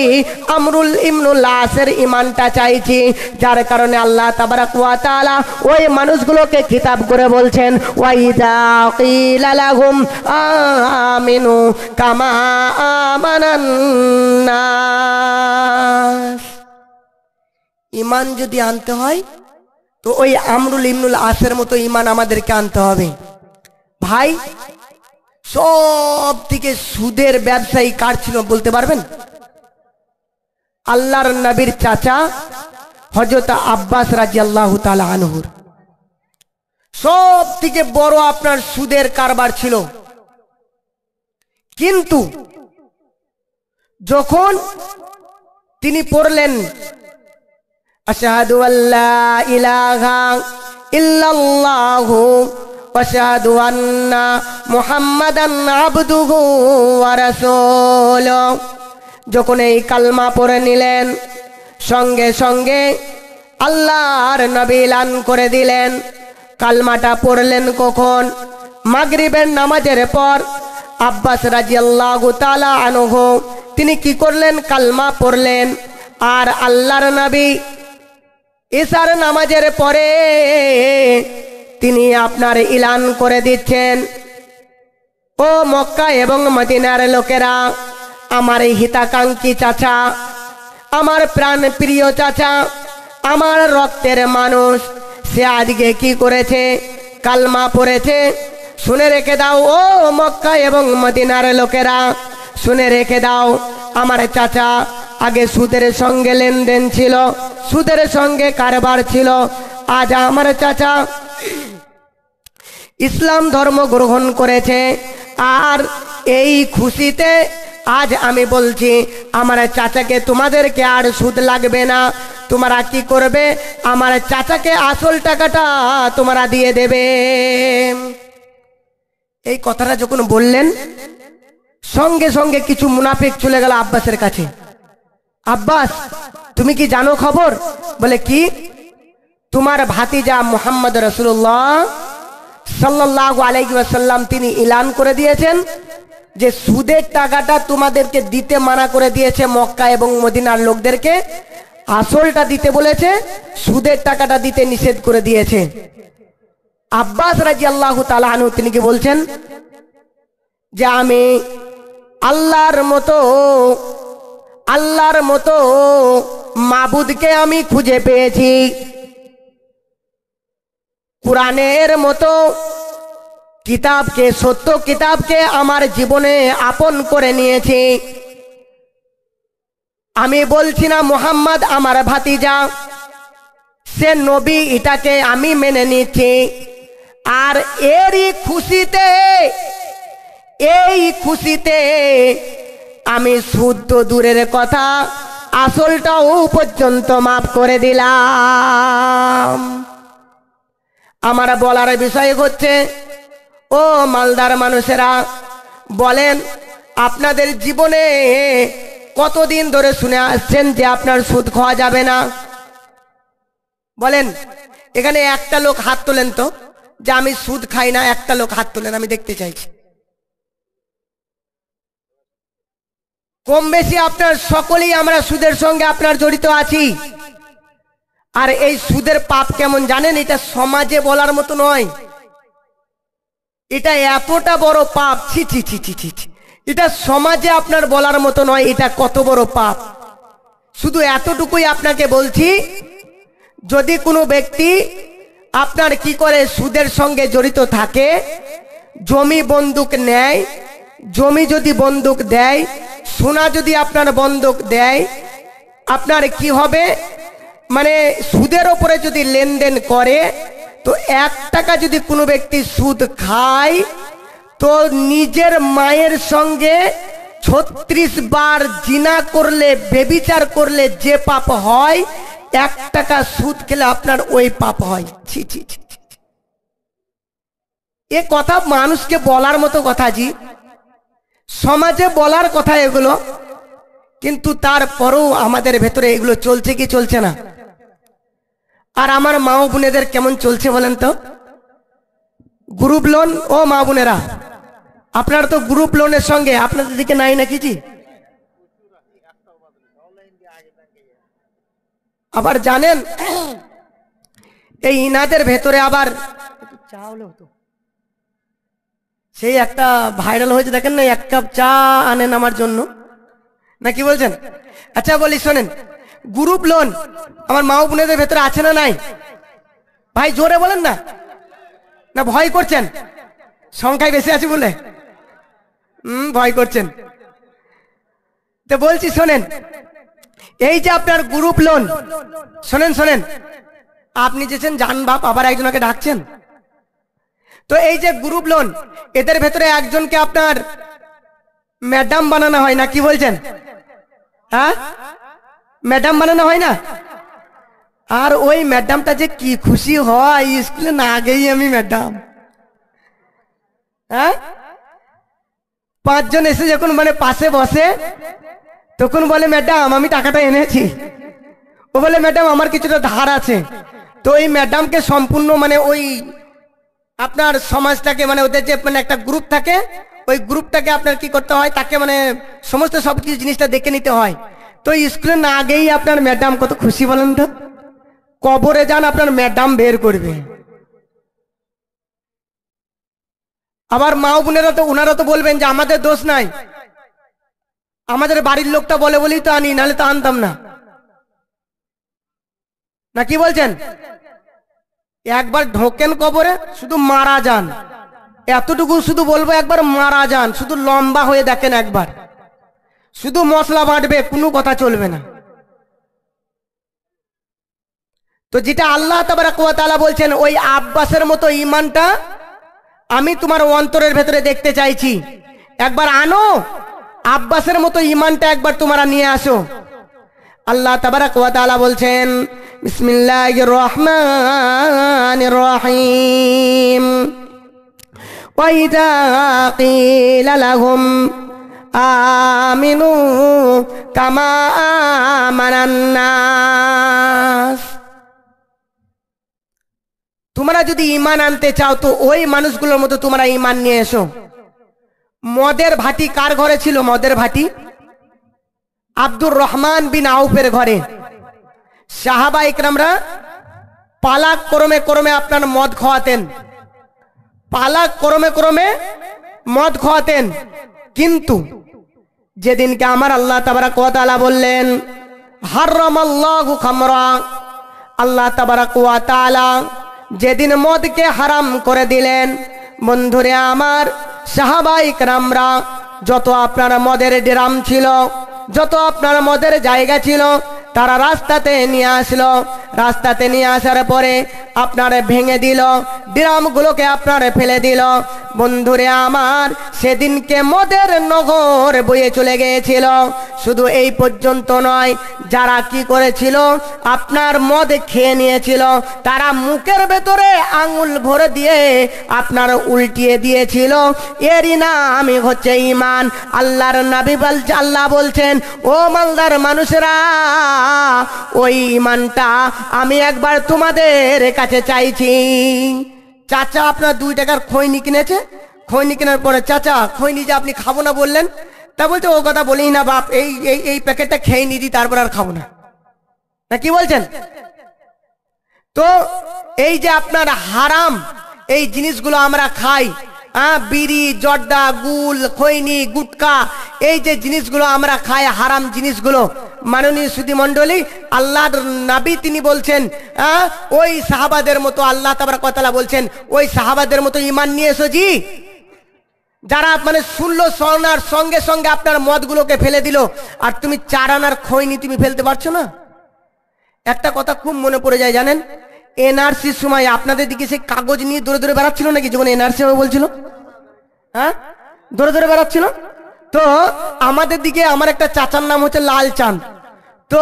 আমরুল ইবনুল আসের ঈমানটা চাইছি, যার কারণে আল্লাহ তাবারাক ওয়া তাআলা ওই মানুষগুলোকে খিতাব করে বলছেন, ওয়াইদা কিলা লাহুম আমিনু কামা আমানান নাস। ঈমান যদি আনতে হয় তো ওই আমরুল ইবনুল আসের মতো ঈমান আমাদেরকে আনতে হবে। ভাই, সব থেকে সুদের ব্যবসায়ী কার ছিল বলতে পারবেন? আল্লাহর নবীর চাচা হযরত আব্বাস রাদিয়াল্লাহু তাআলা আনহুর সব থেকে বড় আপনার সুদের কারবার ছিল। কিন্তু যখন তিনি পড়লেন আশহাদু আল্লা ইলাহা ইল্লাল্লাহু ওয়া আশহাদু আন্না মুহাম্মাদান আবদুহু ওয়া রাসূলুহু, যখন এই কালমা পড়ে নিলেন, সঙ্গে সঙ্গে আল্লাহর নবী এলান করে দিলেন। কালমাটা পড়লেন কখন? মাগরিবের নামাজের পর। আব্বাস রাদিয়াল্লাহু তাআলা আনহু তিনি কি করলেন? কালমা পড়লেন। আর আল্লাহর নবী ইশার নামাজের পরে তিনি আপনার এলান করে দিচ্ছেন, ও মক্কা এবং মদিনার লোকেরা, আমার হিতাকাঙ্ক্ষী চাচা, আমার প্রাণ প্রিয় চাচা, আমার রক্তের মানুষ, সে আজকে কি করেছে? কালমা পড়েছে। শুনে রেখে দাও ও মক্কা এবং মদিনার লোকেরা, শুনে রেখে দাও, আমার চাচা আগে সুদের সঙ্গে লেনদেন ছিল, সুদের সঙ্গে কারবার ছিল। আজ আমার চাচা ইসলাম ধর্ম গ্রহণ করেছে। আর এই খুশিতে আজ আমি বলছি, আমার চাচাকে তোমাদেরকে আর সুদ লাগবে না। তোমরা কি করবে? আমার চাচাকে আসল টাকাটা তোমরা দিয়ে দেবে। এই কথাটা যখন বললেন, সঙ্গে সঙ্গে কিছু মুনাফিক চলে গেল আব্বাসের কাছে। আব্বাস, তুমি কি জানো খবর? বলে কি? তোমার ভাতিজা মুহাম্মদ রাসূলুল্লাহ সাল্লাল্লাহু আলাইহি ওয়াসাল্লাম তিনি এলান করে দিয়েছেন যে সুদের টাকাটা তোমাদেরকে দিতে মানা করে দিয়েছে মক্কা এবং মদিনার লোকদেরকে, আসলটা দিতে বলেছে, সুদের টাকাটা দিতে নিষেধ করে দিয়েছে। আব্বাস রাদিয়াল্লাহু তাআলা আনহু তিনি কি বলছেন? যে আমি আল্লাহর মতো মাবুদকে আমি খুঁজে পেয়েছি, কুরআনের মতো কিতাবকে, সত্য কিতাবকে আমার জীবনে আপন করে নিয়েছি। আমি বলছি না মুহাম্মদ আমার ভাতিজা, সে নবী, এটাকে আমি মেনে নিচ্ছি। আর এই খুশিতে আমি শুদ্ধ দূরের কথা, আসলটাও পর্যন্ত মাফ করে দিলাম। আমার বলার বিষয় হচ্ছে, ও মালদার মানুষেরা, বলেন আপনাদের জীবনে কতদিন ধরে শুনে আসছেন যে আপনার সুদ খাওয়া যাবে না? বলেন, এখানে একটা লোক হাত তোলেন তো যে আমি সুদ খাই না। একটা লোক হাত তোলেন, আমি দেখতে চাইছি। কম বেশি আপনার সকলেই আমরা সুদের সঙ্গে আপনার জড়িত আছি। আর এই সুদের পাপ কেমন জানেন? এটা সমাজে বলার মতো নয়। এটা এতটা বড় পাপ, ছি ছি ছি ছি ছি, এটা সমাজে আপনার বলার মতো নয়। এটা কত বড় পাপ! শুধু এতটুকুই আপনাকে বলছি, যদি কোনো ব্যক্তি আপনার কি করে সুদের সঙ্গে জড়িত থাকে, জমি বন্দুক নেয়, জমি যদি বন্দুক দেয়, সোনা যদি আপনার বন্দুক দেয়, আপনার কি হবে? মানে সুদের ওপরে যদি লেনদেন করে, তো 1 টাকা যদি কোনো ব্যক্তি সুদ খায়, তো নিজের মায়ের সঙ্গে 36 বার জিনা করলে, বেবিচার করলে যে পাপ হয়, 1 টাকা সুদ খেলে আপনার ওই পাপ হয়। ছি ছি ছি। এ কথা মানুষকে বলার মতো কথা জি, সমাজে বলার কথা এগুলো, কিন্তু তারপরেও আমাদের ভেতরে এগুলো চলছে কি চলছে না? আর আমার মা ও বোনেদের কেমন চলছে বলেন তো? গ্রুপ লোন, ও মা বোনেরা আপনারা তো গ্রুপ লোনের সঙ্গে, আপনাদের দিকে নাই নাকি জি? আবার জানেন এই ইনাদের ভেতরে আবার চা হলে হতো, সেই একটা ভাইরাল হয়েছে দেখেন না, 1 কাপ চা আনেন আমার জন্য, না কি বলছেন? আচ্ছা বলি শোনেন, গ্রুপ লোন আমার মা ও বোনেদের ভেতরে আছে না নাই? ভাই জোরে বলেন না, না ভয় করছেন? সংখ্যায় বেশি আছে বলে ভয় করছেন। তো বলছি শোনেন, এই যে আপনার গ্রুপ লোন, শোনেন শোনেন, আপনি যেছেন জান বাপ, আবার একজনকে ডাকছেন। তো এই যে গ্রুপ লোন, এদের ভেতরে একজনকে আপনার ম্যাডাম বানানো হয় না, কি বলছেন? হ্যাঁ, ম্যাডাম বানানো হয় না? আর ওই ম্যাডামটা যে কি খুশি হয়, স্কুলে না গেই আমি ম্যাডাম। হ্যাঁ, 5 জন এসে যখন মানে পাশে বসে, তখন বলে ম্যাডাম আমি টাকাটা এনেছি। ও বলে ম্যাডাম আমার কিছুটা ধার আছে। তো এই ম্যাডামকে সম্পূর্ণ মানে ওই আপনার সমাজটাকে, মানে ওদের যে মানে একটা গ্রুপ থাকে, ওই গ্রুপটাকে আপনার কি করতে হয়, তাকে মানে সমস্ত সব কিছু জিনিসটা দেখে নিতে হয়। তো স্কুলে না গেই আপনার ম্যাডাম কত খুশি বলেন তো? কবরে যান আপনার ম্যাডাম বের করবে। আবার মা বোনেরা তো ওনারা তো বলবেন যে আমাদের দোষ নাই, আমাদের বাড়ির লোকটা বলে বলেই তো আনি, নাহলে তো আনতাম না, না কি বলছেন? একবার ঢোকেন কবরে, শুধু মারা যান, এতটুকু শুধু বলবো, একবার মারা যান, শুধু লম্বা হয়ে দেখেন একবার, শুধু মশলা বাঁটবে, কোনো কথা চলবে না। তো যেটা আল্লাহ তাবারাক ওয়া তাআলা বলছেন, ওই আব্বাসের মতো ঈমানটা আমি তোমার অন্তরের ভেতরে দেখতে চাইছি। একবার আনো আব্বাসের মতো ঈমানটা, একবার তোমরা নিয়ে আসো। আল্লাহ তাবারাক ওয়া তাআলা বলছেন, বিসমিল্লাহির রহমানির রহিম, ওয়া ইযা কিলা লাহুম আমিনু কামা আমানান নাস, তোমরা যদি ঈমান আনতে চাও তো ওই মানুষগুলোর মতো তোমরা ঈমান নিয়ে এসো। মদের ভাটি কার ঘরে ছিল? মদের ভাটি আব্দুর রহমান বিন আউফের ঘরে। সাহাবা ইকরামরা পালাক ক্রমে ক্রমে আপনার মদ খাওয়াতেন, পালাক ক্রমে ক্রমে মদ খাওয়াতেন। কিন্তু যেদিনকে আমার আল্লাহ তাবারাক ওয়া তাআলা বললেন হারামাল্লাহু খামরা, আল্লাহ তাবারাক ওয়া তাআলা যেদিন মদকে হারাম করে দিলেন, বন্ধুরে আমার সাহাবা ইকরামরা যত আপনার মদের ড্রাম ছিল, যত আপনার মদের জায়গা ছিল, তারা রাস্তাতে নিয়ে আসলো। রাস্তাতে নিয়ে আসার পরে আপনার ভেঙে দিল, ড্রামগুলোকে আপনার ফেলে দিল। বন্ধুরে আমার সেদিনকে মদের নগর বয়ে চলে গিয়েছিল। শুধু এই পর্যন্ত নয়, যারা কি করেছিল, আপনার মদ খেয়ে নিয়েছিল, তারা মুখের ভেতরে আঙুল ভরে দিয়ে আপনার উল্টিয়ে দিয়েছিল। এরই নামই হচ্ছে ঈমান। আল্লাহর নবী বলছে, আল্লাহ বলছেন, ও মালদার মানুষেরা, ওই ঈমানটা আমি একবার তোমাদের কাছে চাইছি। চাচা আপনার 2 টাকার খৈনি কিনেছে, খৈনি কেনার পরে চাচা খৈনি যে আপনি খাবো না বললেন, তা বলছে ও কথা বলি না বাপ, এই এই এই প্যাকেটটা খেয়ে নি দি, তারপর আর খাবো না, না কি বলছেন? তো এই যে আপনার হারাম এই জিনিসগুলো আমরা খাই, বিড়ি, জর্দা, গুল, খৈনি, গুটকা, এই যে জিনিসগুলো আমরা খাই, হারাম জিনিসগুলো, মাননীয় সুধী মণ্ডলী, আল্লাহর নবী তিনি বলছেন ওই সাহাবাদের মতো, আল্লাহ তাবারক ওয়া তাআলা বলছেন ওই সাহাবাদের মতো ঈমান নিয়ে এসো জি, যারা মানে শুনলো, শোনার সঙ্গে সঙ্গে আপনার মদগুলোকে ফেলে দিল। আর তুমি 4 আনার খৈনি তুমি ফেলতে পারছো না। একটা কথা খুব মনে পড়ে যায় জানেন, এনআরসির সময় আপনাদের দিকে সেই কাগজ নিয়ে দৌড়ে দৌড়ে বেড়াচ্ছিল নাকি, যখন এনআরসি হবে বলছিল, দৌড়ে দৌড়ে বেড়াচ্ছিল। তো আমাদের দিকে আমার একটা চাচার নাম হচ্ছে লাল চাঁদ। তো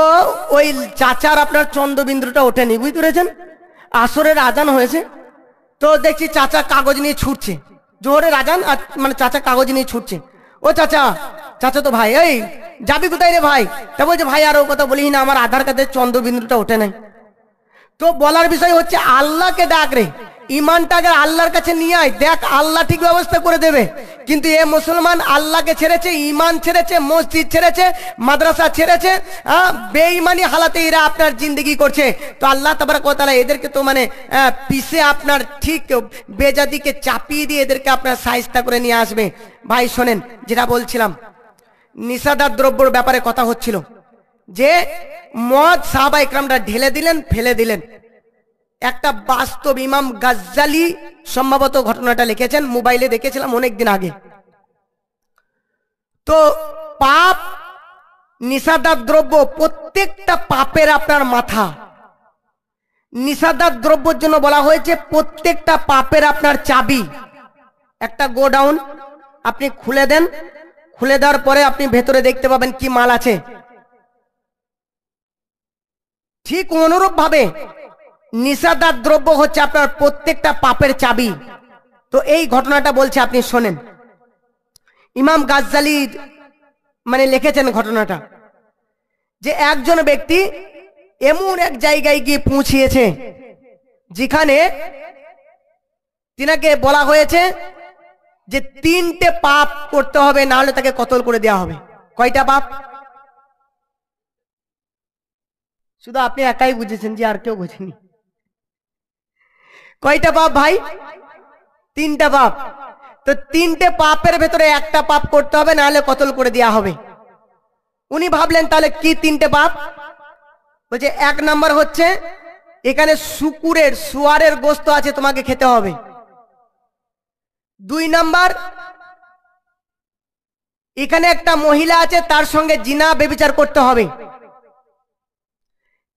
ওই চাচার আপনার চন্দ্রবিন্দুটা ওঠেনি, বুঝতে পেরেছেন? আসরের আজান হয়েছে, তো দেখছি চাচা কাগজ নিয়ে ছুটছে, জোরে রাজান আর মানে চাচা কাগজ নিয়ে ছুটছে। ও চাচা, চাচা তো ভাই, এই যাবি কোথায় রে ভাই? তা বলছে ভাই আর ও কথা বলিস না, আমার আধার কার্ডের চন্দ্রবিন্দুটা ওঠে নাই। তো বলার বিষয় হচ্ছে আল্লাহকে ডাক রে, ইমানটাকে আল্লাহর কাছে নিয়ে আয়, দেখ আল্লাহ ঠিক ব্যবস্থা করে দেবে। কিন্তু এ মুসলমান আল্লাহকে ছেড়েছে, ইমান ছেড়েছে, মসজিদ ছেড়েছে, মাদ্রাসা ছেড়েছে, বেঈমানি হালাতে এরা আপনার জিন্দগি করছে। তো আল্লাহ তাবারক ওয়া তাআলা এদেরকে তো মানে পিছে আপনার ঠিক বেজাদিকে চাপিয়ে দিয়ে এদেরকে আপনার সাইজটা করে নিয়ে আসবে। ভাই শোনেন, যেটা বলছিলাম নিষাদার দ্রব্যর ব্যাপারে কথা হচ্ছিল, যে মদ সাহাবা ইকরামরা ঢেলে দিলেন, ফেলে দিলেন। একটা বাস্তব ইমাম গাজ্জালি সম্ভবত ঘটনাটা লিখেছেন, মোবাইলে দেখেছিলাম অনেকদিন আগে। তো পাপ, নিষাদার দ্রব্য, প্রত্যেকটা পাপের আপনার মাথা। নিষাদার দ্রব্যের জন্য বলা হয়েছে প্রত্যেকটা পাপের আপনার চাবি। একটা গোডাউন আপনি খুলে দেন, খুলে দেওয়ার পরে আপনি ভেতরে দেখতে পাবেন কি মাল আছে। ঠিক অনুরূপ ভাবে নিষাদার দ্রব্য হচ্ছে আপনার প্রত্যেকটা পাপের চাবি। তো এই ঘটনাটা বলছে, আপনি শোনেন। ইমাম গাজ্জালি মানে লিখেছেন ঘটনাটা, যে একজন ব্যক্তি এমন এক জায়গায় গিয়ে পৌঁছিয়েছে যেখানে তিনাকে বলা হয়েছে যে 3টে পাপ করতে হবে, না হলে তাকে কতল করে দেওয়া হবে। কয়টা পাপ? শুধু আপনি একাই বুঝেছেন, যে আর কেউ বুঝেনি। কয়টা পাপ ভাই? 3টা পাপ। তো 3টে পাপের ভেতরে একটা পাপ করতে হবে, না হলে কতল করে দেওয়া হবে। উনি ভাবলেন তাহলে কি 3টে পাপ? বলছে 1 নাম্বার হচ্ছে এখানে শুয়ারের গোশত আছে, তোমাকে খেতে হবে। 2 নাম্বার এখানে একটা মহিলা আছে, তার সঙ্গে জিনা ব্যভিচার করতে হবে।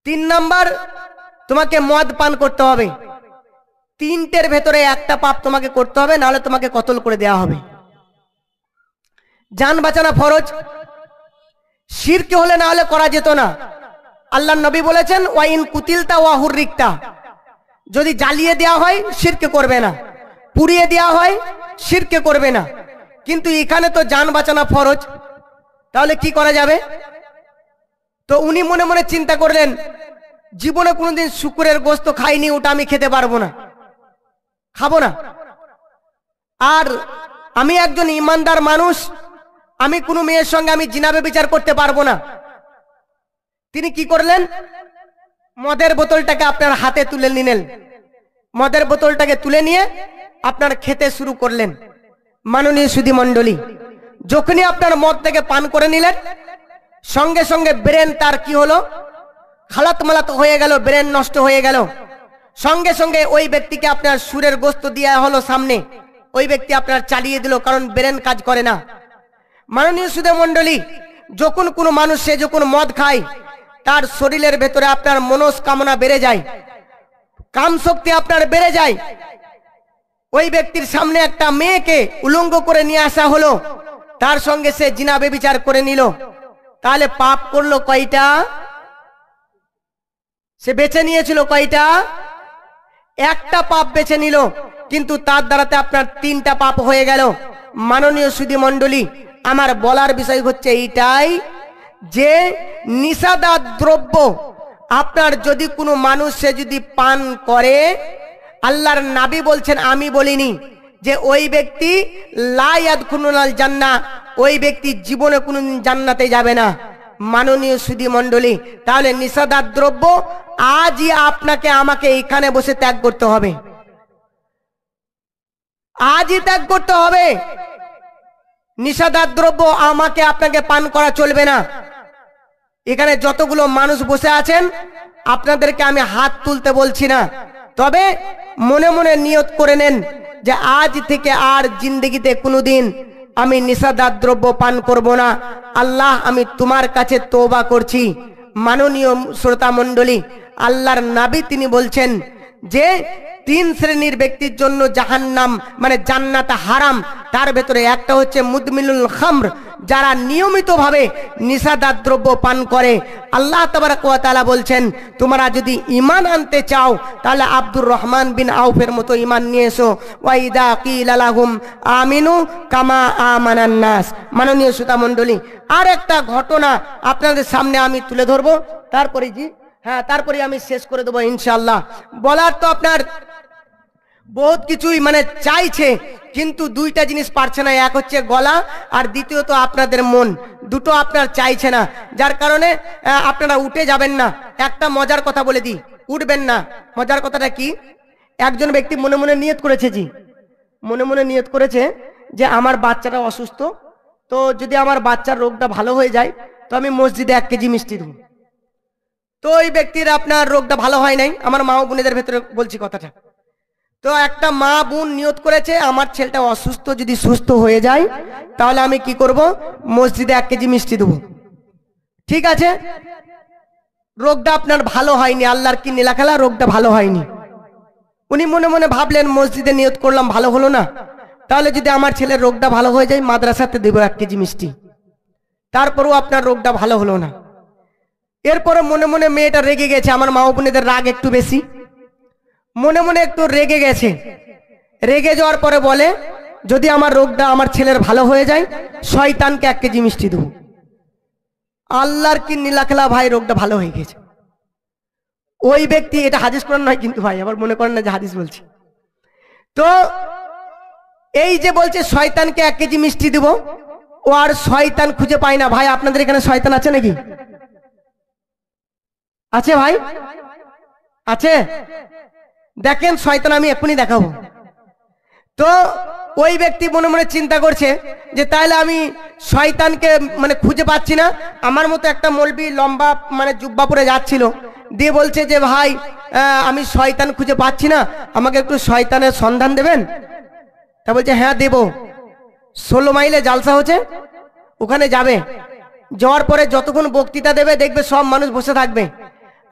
3 নাম্বার তোমাকে মদ পান করতে হবে। 3টের ভেতরে একটা পাপ তোমাকে করতে হবে, নাহলে তোমাকে কতল করে দেওয়া হবে। জান বাঁচানো ফরজ, শিরক হলে না হলে করা যেত না। আল্লাহর নবী বলেছেন ওয়াইন কুতিলতা ওয়া হুররিকতা, যদি জ্বালিয়ে দেওয়া হয় শিরক করবে না, পুড়িয়ে দেওয়া হয় শিরক করবে না। কিন্তু এখানে তো জান বাঁচানো ফরজ, তাহলে কি করা যাবে? তো উনি মনে মনে চিন্তা করলেন, জীবনে কোনোদিন শুকুরের গোশত খাইনি, ওটা আমি খেতে পারবো না, খাবো না। আর আমি একজন ইমানদার মানুষ, আমি কোনো মেয়ের সঙ্গে আমি জিনা ব্যভিচার করতে পারবো না। তিনি কি করলেন? মদের বোতলটাকে আপনার হাতে তুলে নিলেন, মদের বোতলটাকে তুলে নিয়ে আপনার খেতে শুরু করলেন। মাননীয় সুধী মণ্ডলী, যখনই আপনার মদ থেকে পান করে নিলেন, সঙ্গে সঙ্গে ব্রেন তার কি হলো? খালাত মালাত হয়ে গেল, ব্রেন নষ্ট হয়ে গেল। সঙ্গে সঙ্গে ওই ব্যক্তিকে আপনার সুরের গোশত দেওয়া হলো সামনে, ওই ব্যক্তি আপনার চালিয়ে দিল, কারণ ব্রেন কাজ করে না। মাননীয় সুধী মণ্ডলী, যখন কোনো মানুষ সে যখন মদ খায়, তার শরীরের ভেতরে আপনার মনস্কামনা বেড়ে যায়, কাম শক্তি আপনার বেড়ে যায়। ওই ব্যক্তির সামনে একটা মেয়েকে উলঙ্গ করে নিয়ে আসা হলো, তার সঙ্গে সে জিনা ব্যভিচার করে নিল, তাহলে পাপ করলো কয়টা? সে বেছে নিয়েছিল কয়টা? একটা পাপ বেছে নিল, কিন্তু তার দ্বারাতে আপনার 3টা পাপ হয়ে গেল। মাননীয় সুধী মণ্ডলী, আমার বলার বিষয় হচ্ছে এইটাই, যে নিষাদার দ্রব্য আপনার যদি কোনো মানুষ সে যদি পান করে, আল্লাহর নবী বলছেন, আমি বলিনি, যে ওই ব্যক্তি লা ইয়াদখুলুনাল জান্নাহ, ওই ব্যক্তি জীবনে কোনোদিন জান্নাতে যাবে না। মাননীয় সুধী মণ্ডলী, তাহলে নিষাদার দ্রব্য আজই আপনাকে আমাকে এখানে বসে ত্যাগ করতে হবে, আজই ত্যাগ করতে হবে। নিষাদার দ্রব্য আমাকে আপনাকে পান করা চলবে না। এখানে যতগুলো মানুষ বসে আছেন, আপনাদেরকে আমি হাত তুলতে বলছি না, তবে মনে মনে নিয়ত করে নেন যে আজ থেকে আর জিন্দগিতে কোনোদিন আমি নিষাদার দ্রব্য পান করব না। আল্লাহ, আমি তোমার কাছে তওবা করছি। মাননীয় শ্রোতা মণ্ডলী, আল্লাহর নবী তিনি বলছেন যে 3 শ্রেণীর ব্যক্তির জন্য জাহান্নাম মানে জান্নাত হারাম। তার ভেতরে একটা হচ্ছে মুদমিনুল খামর, যারা নিয়মিতভাবে নেশাদার দ্রব্য পান করে। আল্লাহ তাবারক ওয়া তাআলা বলছেন, তোমরা যদি ঈমান আনতে চাও তাহলে আব্দুর রহমান বিন আউফের মতো ঈমান নিয়ে এসো। ওয়া ইদা কিলা লাহুম আমিনু কামা আমানান নাস। মাননীয় শ্রোতা মণ্ডলী, আর একটা ঘটনা আপনাদের সামনে আমি তুলে ধরবো, তারপরে তারপরে আমি শেষ করে দেবো ইনশাআল্লাহ। বলার তো আপনার বহুত কিছুই মানে চাইছে, কিন্তু দুইটা জিনিস পারছে না, এক হচ্ছে গলা আর দ্বিতীয়ত আপনাদের মন, দুটো আপনার চাইছে না, যার কারণে আপনারা উঠে যাবেন না। একটা মজার কথা বলে দিই, উঠবেন না। মজার কথাটা কি, একজন ব্যক্তি মনে মনে নিয়ত করেছে, মনে মনে নিয়ত করেছে যে আমার বাচ্চাটা অসুস্থ, তো যদি আমার বাচ্চার রোগটা ভালো হয়ে যায় তো আমি মসজিদে 1 কেজি মিষ্টি দেবো। তো ওই ব্যক্তির আপনার রোগটা ভালো হয় নাই, আমার মা ও বোনেদের ভেতরে বলছি কথাটা। তো একটা মা বোন নিয়ত করেছে আমার ছেলেটা অসুস্থ, যদি সুস্থ হয়ে যায় তাহলে আমি কি করব, মসজিদে 1 কেজি মিষ্টি দেবো। ঠিক আছে, রোগটা আপনার ভালো হয়নি, আল্লাহর কি নীলাখেলা, রোগটা ভালো হয়নি। উনি মনে মনে ভাবলেন মসজিদে নিয়ত করলাম ভালো হলো না, তাহলে যদি আমার ছেলের রোগটা ভালো হয়ে যায় মাদ্রাসাতে দেবো 1 কেজি মিষ্টি। তারপরেও আপনার রোগটা ভালো হলো না। এরপরে মনে মনে মেয়েটা রেগে গেছে, আমার মা ও বোনেদের রাগ একটু বেশি, মনে মনে একটু রেগে গেছে। রেগে যাওয়ার পরে বলে যদি আমার রোগটা আমার ছেলের ভালো হয়ে যায় শয়তানকে 1 কেজি মিষ্টি দেবো। আল্লাহর কি নীলাখেলা ভাই, রোগটা ভালো হয়ে গেছে। ওই ব্যক্তি, এটা হাদিস কোরআন নয় কিন্তু ভাই, আবার মনে করেন না যে হাদিস বলছি। তো এই যে বলছে শয়তানকে 1 কেজি মিষ্টি দিব, ও আর শয়তান খুঁজে পায় না। ভাই আপনাদের এখানে শয়তান আছে নাকি? আছে ভাই? আছে? দেখেন শয়তান আমি এক্ষুনি দেখাবো। তো ওই ব্যক্তি মনে মনে চিন্তা করছে যে তাহলে আমি শয়তানকে মানে খুঁজে পাচ্ছি না। আমার মতো একটা মৌলবি লম্বা মানে জুব্বা পরে যাচ্ছিল, দিয়ে বলছে যে ভাই আমি শয়তান খুঁজে পাচ্ছি না, আমাকে একটু শয়তানের সন্ধান দেবেন? তা বলছে হ্যাঁ দেব। 16 মাইলে জালসা হচ্ছে, ওখানে যাবে। যাওয়ার পরে যতক্ষণ বক্তৃতা দেবে দেখবে সব মানুষ বসে থাকবে,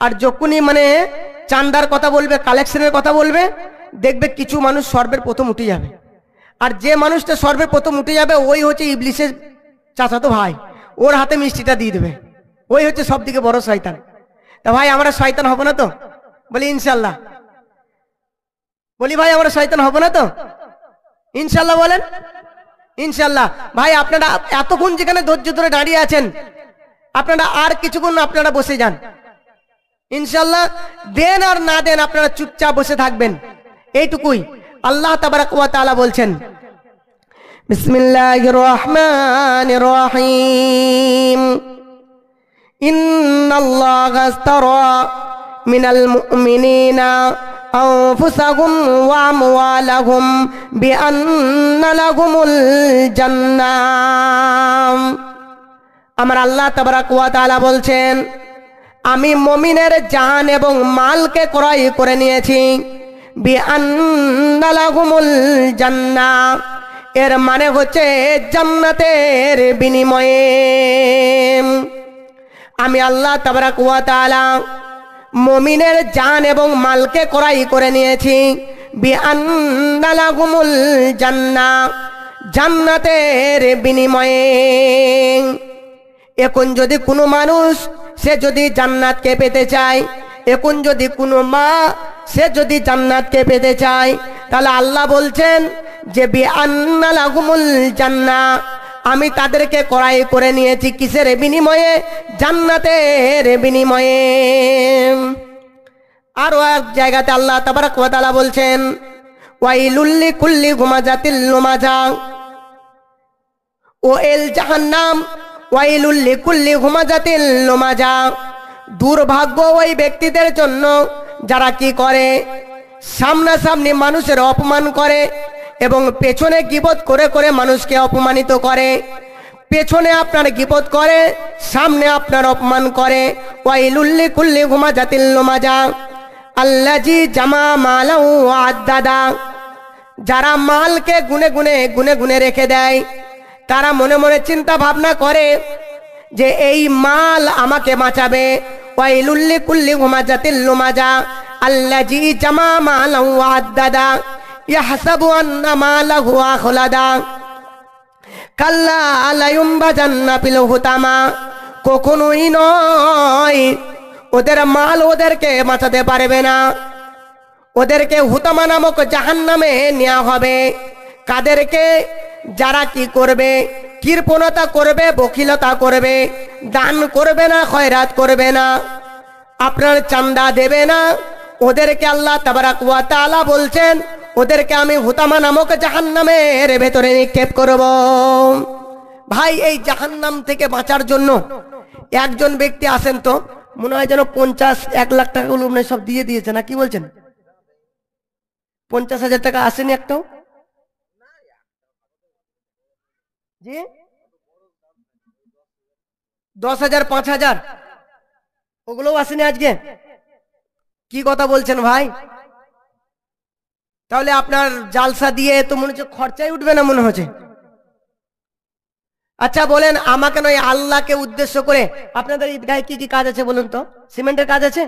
আর যখনই মানে চান্দার কথা বলবে, কালেকশনের কথা বলবে, দেখবে কিছু মানুষ সর্বের প্রথম উঠে যাবে। আর যে মানুষটা সর্বের প্রথম উঠে যাবে ওই হচ্ছে ইবলিসের চাচাতো ভাই, ওর হাতে মিষ্টিটা দিয়ে দেবে। ওই হচ্ছে সব থেকে বড় শয়তান। তা ভাই আমরা শয়তান হব না তো? বলি ইনশাল্লাহ। বলি ভাই আমরা শয়তান হব না তো? ইনশাল্লাহ বলেন। ইনশাল্লাহ। ভাই আপনারা এতক্ষণ যেখানে ধৈর্য ধরে দাঁড়িয়ে আছেন, আপনারা আর কিছুক্ষণ আপনারা বসে যান। ইনশাল্লাহ দেন আর না দেন আপনারা চুপচাপ বসে থাকবেন, এইটুকুই। আল্লাহ তাবারক ওয়া তাআলা বলছেন, বিসমিল্লাহির রহমানির রহিম, ইন্নাল্লাহা আশতারা মিনাল মুমিনিনা আনফুসাহুম ওয়া আমওয়ালাহুম বিআন্না লাহুমুল জান্নাহ। আমার আল্লাহ তাবারক ওয়া তাআলা বলছেন, আমি মুমিনের জান এবং মালকে ক্রয় করে নিয়েছি, বিআন্না লাহুমুল জান্নাহ, এর মানে হচ্ছে জান্নাতের বিনিময়ে। আমি আল্লাহ তাবারক ওয়া তাআলা মুমিনের জান এবং মালকে ক্রয় করে নিয়েছি, বিআন্না লাহুমুল জান্নাহ, জান্নাতের বিনিময়ে। এখন যদি কোনো মানুষ সে যদি জান্নাতকে পেতে চায়, এখন যদি কোনো মা সে যদি জান্নাতকে পেতে চায়, তাহলে আল্লাহ বলছেন যে বিআন্না লাহুমুল জান্নাহ, আমি তাদেরকে ক্রয় করে নিয়েছি কিসের বিনিময়ে? জান্নাতের বিনিময়ে। আরো এক জায়গাতে আল্লাহ তাবারক ওয়া তাআলা বলছেন, ওয়াইলুল লিকুল্লি হুমাযাতিল লুমাযা, ও এল জাহান্নাম ওয়াইলুল লিকুল্লি হুমাযাতিল লুমাযা, দুর্ভাগ্য ওই ব্যক্তিদের জন্য যারা কি করে, সামনাসামনি মানুষের অপমান করে এবং পেছনে গীবত করে করে মানুষকে অপমানিত করে। পেছনে আপনার গীবত করে, সামনে আপনার অপমান করে। ওয়াইলুল লিকুল্লি হুমাযাতিল লুমাযা আল্লাযী জামা মালাহু ওয়া আদ্দাদা, যারা মালকে গুনে গুনে গুনে গুনে রেখে দেয়, তারা মনে মনে চিন্তা ভাবনা করে যে এই মাল আমাকে বাঁচাবে। ওয়াইলুল লিকুল্লি হুমাযাতিল লুমাযা আল্লাযী জামা মালান ওয়া আদ্দাদা ইয়াহসাবু আন্না মালাহু আখলাদা কাল্লা লা ইউনবাযান্না ফিল হুতামা। কখনোই নয়, ওদের মাল ওদেরকে বাঁচাতে পারবে না, ওদেরকে হুতামা নামক জাহান্নামে নেওয়া হবে। কাদেরকে? যারা কি করবে? কৃপণতা করবে, বখিলতা করবে, দান করবে না, খয়রাত করবে না, আপনার চান্দা দেবে না, ওদেরকে আল্লাহ তাবারাক ওয়া তাআলা বলছেন ওদেরকে আমি হুতামা নামক জাহান্নামের ভেতরে নিক্ষেপ করব। ভাই এই জাহান্নাম থেকে বাঁচার জন্য একজন ব্যক্তি আসেন তো, মনে হয় যেন 50-1 লাখ টাকা সব দিয়ে দিয়েছে না, কি বলছেন? 50,000 টাকা আসেনি একটাও? জি 10,000 5,000 ওগুলোও আসেনি আজকে? কি কথা বলছেন ভাই? তাহলে আপনার জালসা দিয়ে তো মনে হচ্ছে খরচাই উঠবে না মনে হচ্ছে। আচ্ছা বলেন আমাকে নয়, আল্লাহকে উদ্দেশ্য করে আপনাদের এই গায়ে কি কি কাজ আছে বলুন তো? সিমেন্টের কাজ আছে,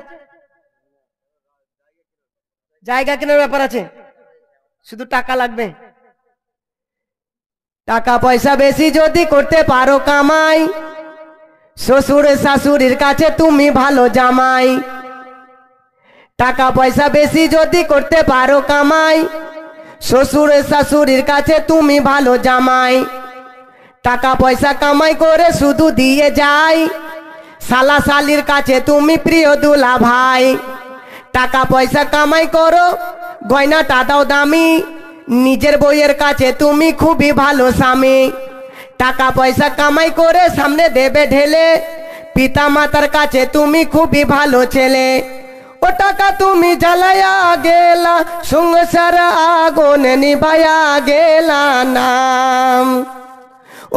জায়গা কেনার ব্যাপার আছে, শুধু টাকা লাগবে। টাকা পয়সা বেশি যদি করতে পারো কামাই, শ্বশুর শাশুড়ির কাছে তুমি ভালো জামাই। টাকা পয়সা বেশি যদি করতে পারো কামাই, শ্বশুর শাশুড়ির কাছে তুমি ভালো জামাই। টাকা পয়সা কামাই করে শুধু দিয়ে যাই, শালা শালির কাছে তুমি প্রিয় দুলা ভাই। টাকা পয়সা কামাই করো, গয়নাটা দাও দামি, নিজের বইয়ের কাছে তুমি খুবই ভালো স্বামী। টাকা পয়সা কামাই করে সামনে দেবে ঢেলে, পিতা মাতার কাছে তুমি খুবই ভালো ছেলে। ও টাকা তুমি জ্বালায়া গেলা, সংসার আগুন নিভায়া গেলা নাম।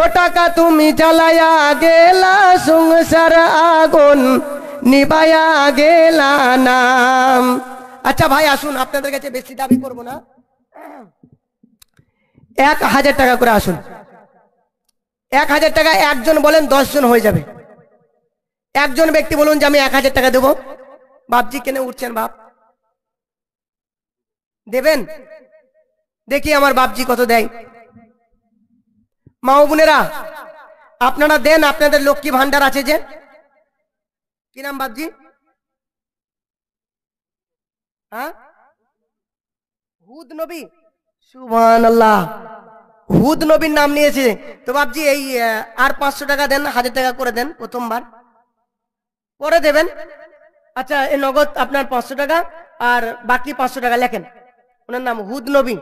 ও টাকা তুমি জ্বালায়া গেলা, সংসার আগুন নিভায়া গেলা নাম। আচ্ছা ভাই আসুন, আপনাদের কাছে বেশি দাবি করব না, 1,000 টাকা করে আসুন। 1,000 টাকা একজন বলেন 10 জন হয়ে যাবে। একজন ব্যক্তি বলুন যে আমি 1,000 টাকা দেবো। বাপজি কেনে উঠছেন বাপ? দেবেন? দেখি আমার বাপজি কত দেয়। মা ও বোনেরা আপনারা দেন, আপনাদের লক্ষ্মী ভান্ডার আছে যে, কি নাম বাপজি? হ্যাঁ হুদ নবী, সুবহানাল্লাহ, হুদ নবীর নাম নিয়েছে তো বাপজি। এই আর 500 টাকা দেন, 1,000 টাকা করে দেন প্রথমবার, পরে দেবেন। আচ্ছা এই নগদ আপনার 500 টাকা আর বাকি 500 টাকা লেখেন। ওনার নাম হুদ নবী,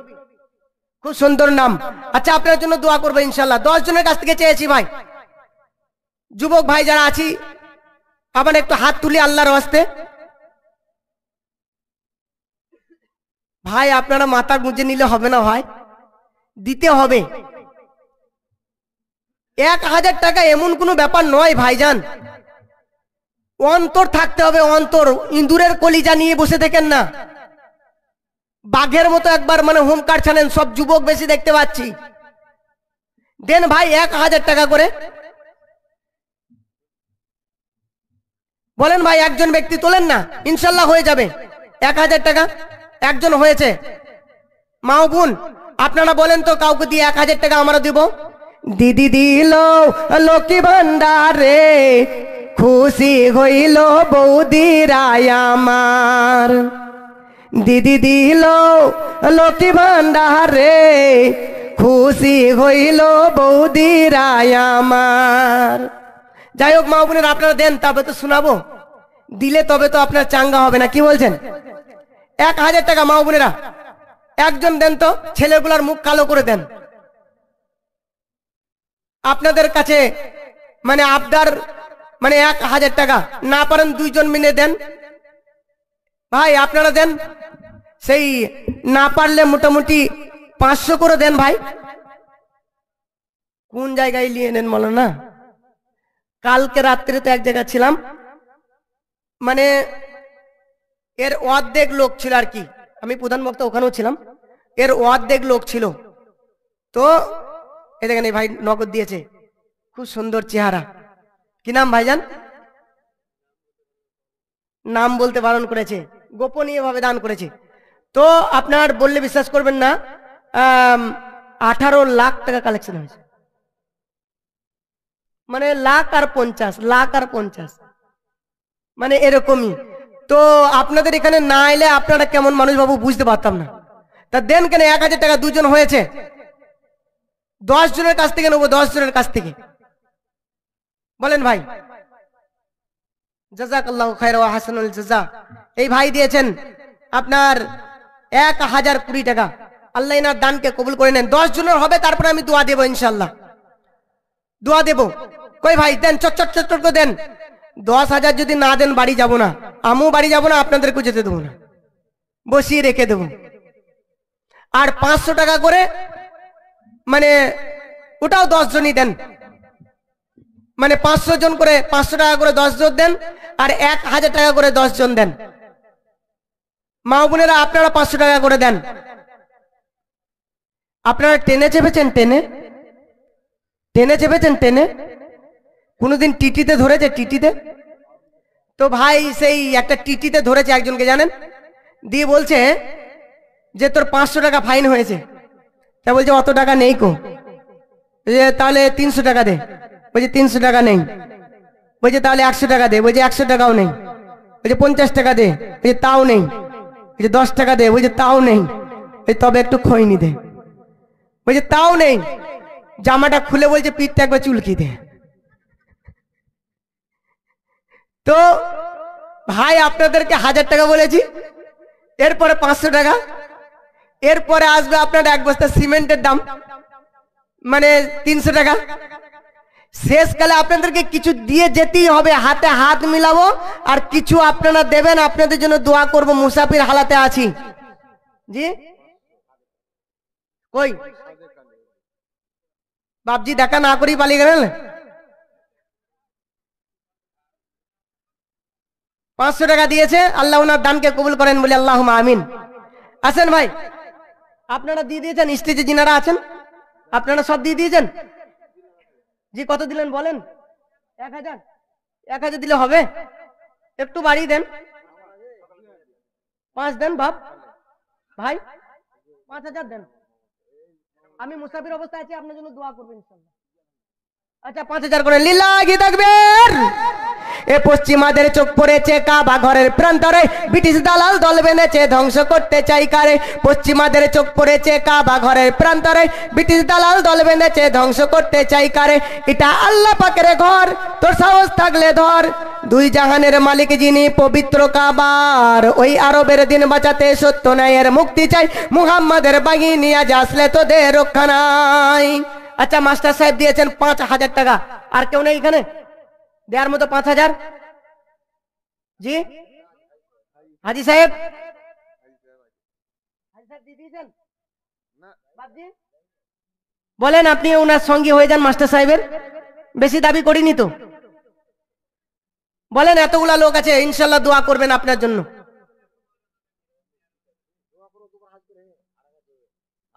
খুব সুন্দর নাম। আচ্ছা আপনার জন্য দোয়া করবো ইনশাল্লাহ। 10 জনের কাছ থেকে চেয়েছি ভাই, যুবক ভাই যারা আছি আবার একটু হাত তুলি আল্লাহর ওয়াস্তে। ভাই আপনারা মাথা গুঁজে নিলে হবে না ভাই, দিতে হবে। 1,000 টাকা এমন কোনো ব্যাপার নয় ভাইজান, অন্তর থাকতে হবে, অন্তর। ইঁদুরের কলিজা নিয়ে বসে দেখেন না, বাঘের মতো একবার মানে হুমকার ছানেন। সব যুবক বেশি দেখতে পাচ্ছি। দেন ভাই 1,000 টাকা করে বলেন ভাই, একজন ব্যক্তি তোলেন না, ইনশাল্লাহ হয়ে যাবে। 1,000 টাকা একজন হয়েছে। মা ও বোন আপনারা বলেন তো, কাউকে দিয়ে 1,000 টাকা আমরা দিব। দিদি দিল লক্ষ্মী ভান্ডারে, খুশি হইল বৌদিরাই আমার। দিদি দিল লক্ষ্মী ভান্ডারে, খুশি হইল বৌদিরাই আমার। যাই হোক মা বোনের আপনারা দেন, তবে তো শোনাবো। দিলে তবে তো আপনার চাঙ্গা হবে না, কি বলছেন? 1,000 টাকা মা বোনেরা একজন দেন তো, ছেলেগুলার মুখ কালো করে দেন। আপনাদের কাছে মানে আবদার, মানে 1,000 টাকা, না পারেন 2 জন মিলে দেন ভাই। আপনারা দেন, সেই না পারলে মোটামুটি 500 করে দেন ভাই। কোন জায়গায় নিয়ে নেন বলো না? কালকে রাত্রে তো এক জায়গায় ছিলাম, মানে এর অর্ধেক লোক ছিল আর কি, আমি প্রধান বক্তা ওখানেও ছিলাম, এর অর্ধেক লোক ছিল। তো এই দেখেন এই ভাই নগদ দিয়েছে, খুব সুন্দর চেহারা। কি নাম ভাইজান? নাম বলতে বারণ করেছে। গোপনীয় ভাবে দান করেছে। তো আপনার বললে বিশ্বাস করবেন না, 18 লাখ টাকা কালেকশন হয়েছে। মানে লাখ আর 50 মানে এরকমই। তো আপনাদের এখানে না এলে আপনারা কেমন মানুষ বাবু বুঝতে পারতাম না। তা দেন কেন 1000 টাকা, 2 জন হয়েছে, 10 জনের কাছ থেকে নেবো, 10 জনের কাছ থেকে বলেন ভাই। জাযাকাল্লাহু খায়রা ওয়া হাসানুল জাযা। এই ভাই দিয়েছেন আপনার 1020 টাকা। আল্লাহ এনার দানকে কবুল করে নেন। 10 জনের হবে, তারপরে আমি দোয়া দেবো ইনশাআল্লাহ, দোয়া দেবো। কই ভাই দেন, চট চট চট করে দেন। 10,000 যদি না দেন বাড়ি যাব না, আমিও বাড়ি যাব না, আপনাদেরকেও যেতে দেবো না, বসিয়ে রেখে দেবো। আর 500 টাকা করে, মানে ওটাও 10 জনই দেন, মানে 500 জন করে 500 টাকা করে 10 জন দেন, আর 1000 টাকা করে 10 জন দেন। মা বোনেরা আপনারা 500 টাকা করে দেন। আপনারা টেনে চেপেছেন, টেনে কোনোদিন টিটিতে ধরেছে, টিটিতে? তো ভাই সেই একটা টিটিতে ধরেছে একজনকে, জানেন, দিয়ে বলছে যে তোর 500 টাকা ফাইন হয়েছে। তা বলছে অত টাকা নেই কো। তাহলে 300 টাকা দে। বলছে 300 টাকা নেই। বলছে তাহলে 100 টাকা দে। বলছে 100 টাকাও নেই। বলছে 50 টাকা দে। বলছে তাও নেই। বলছে 10 টাকা দে। বলছে তাও নেই। তবে একটু খৈনি দে। বলছে তাও নেই। জামাটা খুলে বলছে পিঠটা একবার চুলকি দে। তো ভাই আপনাদেরকে 1000 টাকা বলেছি, এরপরে 500 টাকা, এরপরে আসবে আপনার 1 বস্তা সিমেন্টের দাম, মানে 300 টাকা। শেষকালে আপনাদেরকে কিছু দিয়ে যেতেই হবে, হাতে হাত মিলাবো, আর কিছু আপনারা দেবেন, আপনাদের জন্য দোয়া করব। মুসাফির হালাতে আছি। জি কই বাপজি দেখা না করি পালিয়ে গেলেন। 500 টাকা দিয়েছে, আল্লাহ ওনার দানকে কবুল করেন বলে আল্লাহুম্মা আমিন। আসেন ভাই, আপনারা দিয়ে দিয়েছেন, স্টেজে যিনারা আছেন আপনারা সব দিয়ে দিয়েছেন। জি কত দিলেন বলেন? 1000। 1000 দিলে হবে? একটু বাড়িয়ে দেন, 5 দেন বাপ ভাই, 5000 দেন। আমি মুসাফির অবস্থায় আছি, আপনার জন্য দোয়া করবেন ইনশাআল্লাহ। আচ্ছা 5000 করে। লিল্লাহি তাকবীর। এ পশ্চিমাদের চোখ পড়েছে কাবা ঘরের প্রান্তরে, ব্রিটিশ দালাল দল বেঁধেছে ধ্বংস করতে চাই কারে। পশ্চিমাদের চোখ পড়েছে কাবা ঘরের প্রান্তরে, ব্রিটিশ দালাল দল বেঁধেছে ধ্বংস করতে চাই কারে। এটা আল্লাহ পাকের ঘর, তোর সাহস থাকলে ধর। 2 জাহানের মালিক যিনি, পবিত্র কাবার। ওই আরবের দিন বাঁচাতে সত্য ন্যায়ের মুক্তি চাই। মুহাম্মাদের বাহিনী আজ আসলে তোদের রক্ষা নাই। আচ্ছা মাস্টার সাহেব দিয়েছেন 5000 টাকা। আর কেউ নেই এখানে দেওয়ার মতো? 5000। জি হাজি সাহেব, বলেন আপনি ওনার সঙ্গে হয়ে যান মাস্টার সাহেবের, বেশি দাবি করিনি তো। বলেন এতগুলা লোক আছে, ইনশাল্লাহ দোয়া করবেন আপনার জন্য।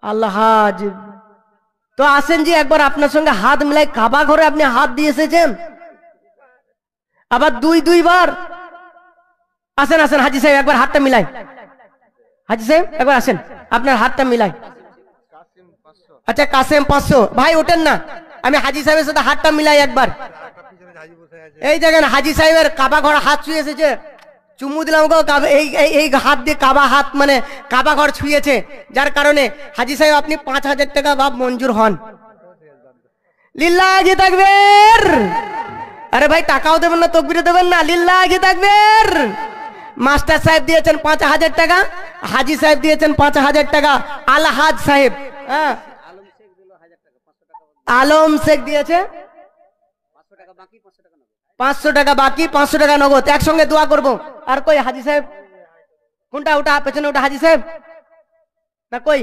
আল্লাহ হাজ। তো আসেন যে একবার আপনার সঙ্গে হাত মিলাই, কাবা ঘরে আপনি হাত দিয়ে এসেছেন, আবার 2 বার। আসেন আসেন হাজি সাহেব, একবার হাতটা মিলাই। হাজি সাহেব একবার আসেন, আপনার হাতটা মিলাই। আচ্ছা কাসেম 500। ভাই ওঠেন না, আমি হাজি সাহেবের সাথে হাতটা মিলাই একবার। এই দেখেন হাজি সাহেবের কাবা ঘর হাত ছুঁয়ে এসেছে, চুমু দিলাম গো। এই হাত দিয়ে কাবা হাত, মানে কাবা ঘর ছুঁয়েছে, যার কারণে হাজি সাহেব আপনি 5000 টাকা বাপ মঞ্জুর হন। লিল্লাহি তাকবীর। আরে ভাই টাকাও দেবেন না, তকবীর দেবেন না? লিল্লাহি তাকবীর। মাস্টার সাহেব দিয়েছেন 5000 টাকা, হাজি সাহেব দিয়েছেন 5000 টাকা। আলহাজ সাহেব, হ্যাঁ আলম শেখ দিয়েছে 500 টাকা বাকি, 500 টাকা নগদ। একসঙ্গে দোয়া করব। আর কই হাজি সাহেব? কোনটা? ওটা পেছনে, ওটা হাজি সাহেব না? কই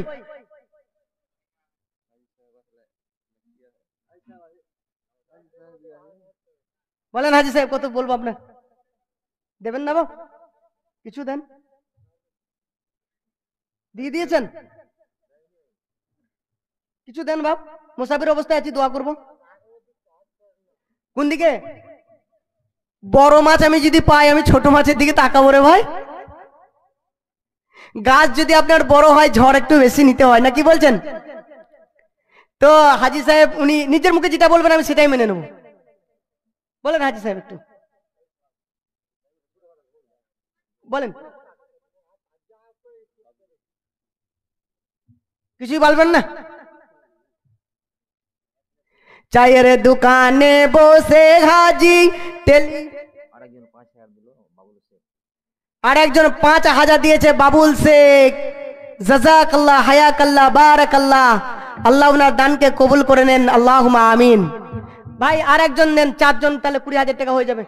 বলেন হাজি সাহেব কত বলবো আপনার? দেবেন না বাবা? কিছু দেন। দিয়ে দিয়েছেন? কিছু দেন বাপ, মুসাফির অবস্থায় আছি, দোয়া করব। কোন দিকে? বড় মাছ আমি যদি পাই, আমি ছোট মাছের দিকে তাকাবো রে ভাই। গাছ যদি আপনার বড় হয় ঝড় একটু বেশি নিতে হয় না, কি বলছেন? তো হাজি সাহেব উনি নিজের মুখে যেটা বলবেন আমি সেটাই মেনে নেব। বলেন হাজি সাহেব, একটু বলেন। কিছুই বলবেন না? চায়ের দোকানে বসে হাজি আর একজন 5,000 দিয়েছে বাবুল শেখ। জাযাকাল্লাহ, হায়াকাল্লাহ, বারাকাল্লাহ। আল্লাহ ওনার দানকে কবুল করে নেন, আল্লাহুম্মা আমিন। ভাই আর একজন দেন, 4 জন, তাহলে 20,000 টাকা হয়ে যাবে।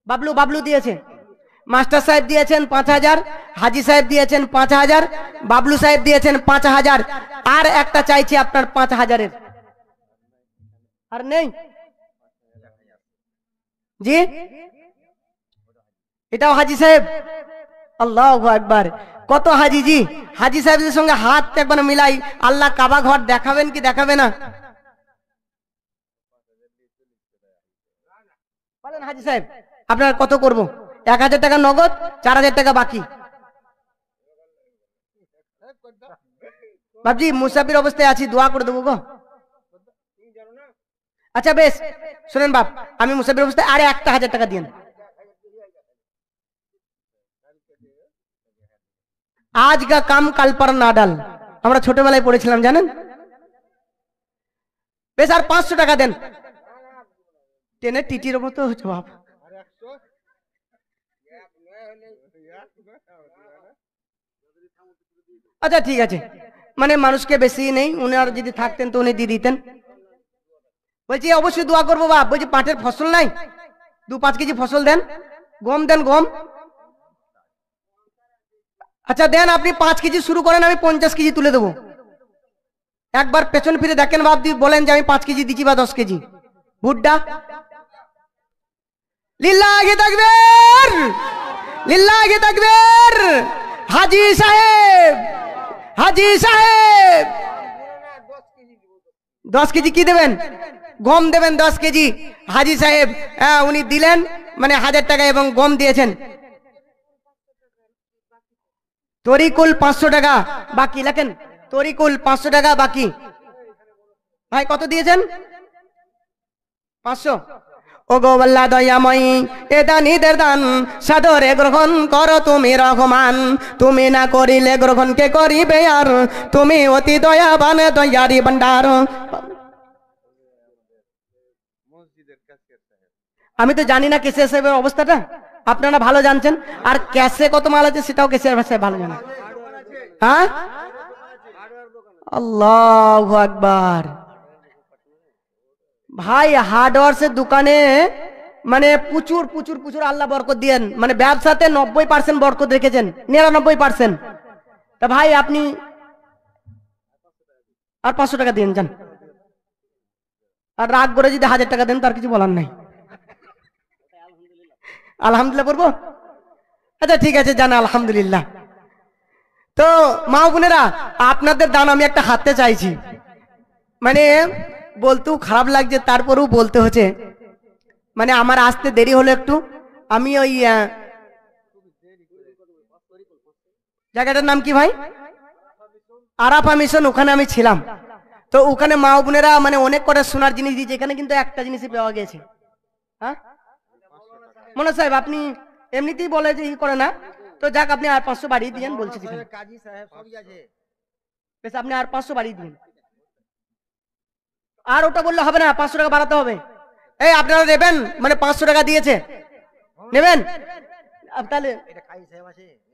বাবলু, বাবলু দিয়েছে। মাস্টার সাহেব দিয়েছেন 5,000, হাজি সাহেব দিয়েছেন 5,000, বাবলু সাহেব দিয়েছেন 5,000। আর একটা চাইছি আপনার 5,000-এর। আর নেই জি? এটাও হাজি সাহেব। আল্লাহু আকবার। কত হাজি জি? হাজি সাহেবের সঙ্গে হাত একবার মিলাই, আল্লাহ কাবা ঘর দেখাবেন কি দেখাবে না? বলেন হাজি সাহেব, আপনার কত করব? 1,000 টাকা নগদ, 4,000 টাকা বাকি। বাবজি মুসাফির অবস্থায় আছি, দোয়া করে দেবো গো। আচ্ছা বেশ, শুনেন বাপ, আমি মুসাফির অবস্থায় আরে 1,000 টাকা দিন। আজ কা কাম কাল পার না ডাল, আমরা ছোটবেলায় পড়েছিলাম জানেন। বেশ আর 500 টাকা দেন। ট্রেনের টিটির মতো হচ্ছে বাপ। আচ্ছা ঠিক আছে, মানে মানুষকে বেশি নেই, উনার যদি থাকতেন তো উনি দিয়ে দিতেন। বলছি অবশ্যই দোয়া করবো বাপ। বলছি পাটের ফসল নাই, 2-5 কেজি ফসল দেন। গম দেন, গম। আচ্ছা দেন, আপনি 5 কেজি শুরু করেন, আমি 50 কেজি তুলে দেবো। একবার পেছন ফিরে দেখেন বাপ, দিয়ে বলেন যে আমি 5 কেজি দিচ্ছি বা 10 কেজি। ভুট্টা লিল্লাহি তাকবীর, লিল্লাহি তাকবীর। হাজি সাহেব, হাজি সাহেব 10 কেজি কি দেবেন? গম দেবেন 10 কেজি। হাজি সাহেব উনি দিলেন মানে 1,000 টাকা এবং গম দিয়েছেন। তরিকুল 500 টাকা বাকি, লেখেন তরিকুল 500 টাকা বাকি। ভাই কত দিয়েছেন? 500। ও গো আল্লাহ দয়াময়ী, এ দানিদের দান সাদরে গ্রহণ করো তুমি রহমান। তুমি না করিলে গ্রহণ কে করিবে আর, তুমি অতি দয়াবান দয়ারি ভান্ডার। আমি তো জানি না কেসিয়ার সাহেবের অবস্থাটা, আপনারা ভালো জানছেন। আর ক্যাশে কত মাল আছে সেটাও কেসিয়ার সাহেব ভালো জানেন। হ্যাঁ, আল্লাহু আকবার। ভাই হার্ডওয়ার্সের দোকানে মানে প্রচুর প্রচুর প্রচুর আল্লাহ বরকত দিয়েন, মানে ব্যবসাতে 90% বরকত রেখেছেন, 99%। তা ভাই আপনি আর 500 টাকা দিন যান। আর রাগ করে যদি 1,000 টাকা দেন তার কিছু বলার নাই। আলহামদুলিল্লাহ পড়বো? আচ্ছা ঠিক আছে, জানা আলহামদুলিল্লাহ। তো মা বোনেরা, আপনাদের দান আমি একটা হাতে চাইছি, মানে বলতেও খারাপ লাগছে, তারপরেও বলতে হচ্ছে। মানে আমার আসতে দেরি হলো একটু, আমি ওই জায়গাটার নাম কি ভাই? আরাফা মিশন, ওখানে আমি ছিলাম। তো ওখানে মা বোনেরা মানে অনেক কটা সোনার জিনিস দিয়েছে, এখানে কিন্তু একটা জিনিসই পাওয়া গেছে। হ্যাঁ মনে সাহেব, আপনি এমনিতেই বলে যে ই করে না, তো যাক আপনি আর 500 বাড়িয়ে দিয়েন বলছি। বেশ আপনি আর 500 বাড়িয়ে দিন। আর ওটা বললে হবে না, 500 টাকা বাড়াতে হবে। এই আপনারা নেবেন, মানে 500 টাকা দিয়েছে, নেবেন? তাহলে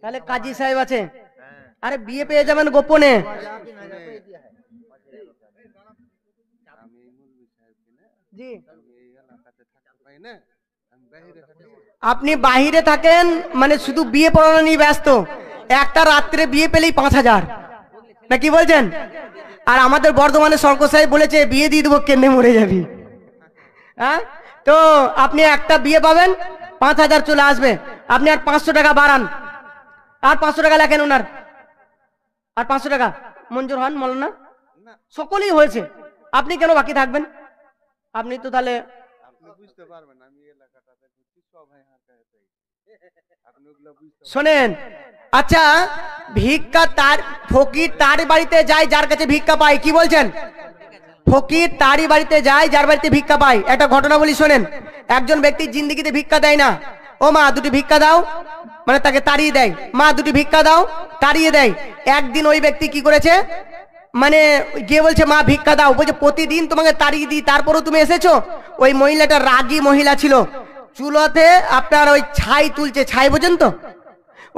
তাহলে কাজী সাহেব আছে। আরে বিয়ে পেয়ে যাবেন গোপনে। জি আপনি বাহিরে থাকেন, মানে শুধু বিয়ে পড়ানো নিয়ে ব্যস্ত। একটা রাত্রে বিয়ে পেলেই 5,000, না কি বলছেন? আর আমাদের বর্ধমানে সরকার সাহেব বলেছে বিয়ে দিয়ে দেবো, কেন্দ্রে মরে যাবি। হ্যাঁ, তো আপনি একটা বিয়ে পাবেন, 5,000 চলে আসবে। আপনি আর 500 টাকা বাড়ান, আর 500 টাকা লেখেন ওনার, আর 500 টাকা মঞ্জুর হন মৌলানা। সকলেই হয়েছে, আপনি কেন বাকি থাকবেন? আপনি তো তাহলে বুঝতে পারবেন আমি এলাকাটাতে শোনেন, আচ্ছা ভিক্ষা তার ফকির তার বাড়িতে যায় যার কাছে ভিক্ষা পায়, কি বলছেন? ফকির তারই বাড়িতে যায় যার বাড়িতে ভিক্ষা পায়। একটা ঘটনা বলি শোনেন। একজন ব্যক্তি জিন্দেগিতে ভিক্ষা দেয় না। ও মা দুটি ভিক্ষা দাও, মানে তাকে তাড়িয়ে দেয়। মা দুটি ভিক্ষা দাও, তাড়িয়ে দেয়। একদিন ওই ব্যক্তি কি করেছে, মানে গিয়ে বলছে মা ভিক্ষা দাও। বলছে প্রতিদিন তোমাকে তাড়িয়ে দিই তারপরও তুমি এসেছো। ওই মহিলাটা রাগী মহিলা ছিল। চুলাতে আপনার ওই ছাই তুলছে, ছাই বোঝেন তো,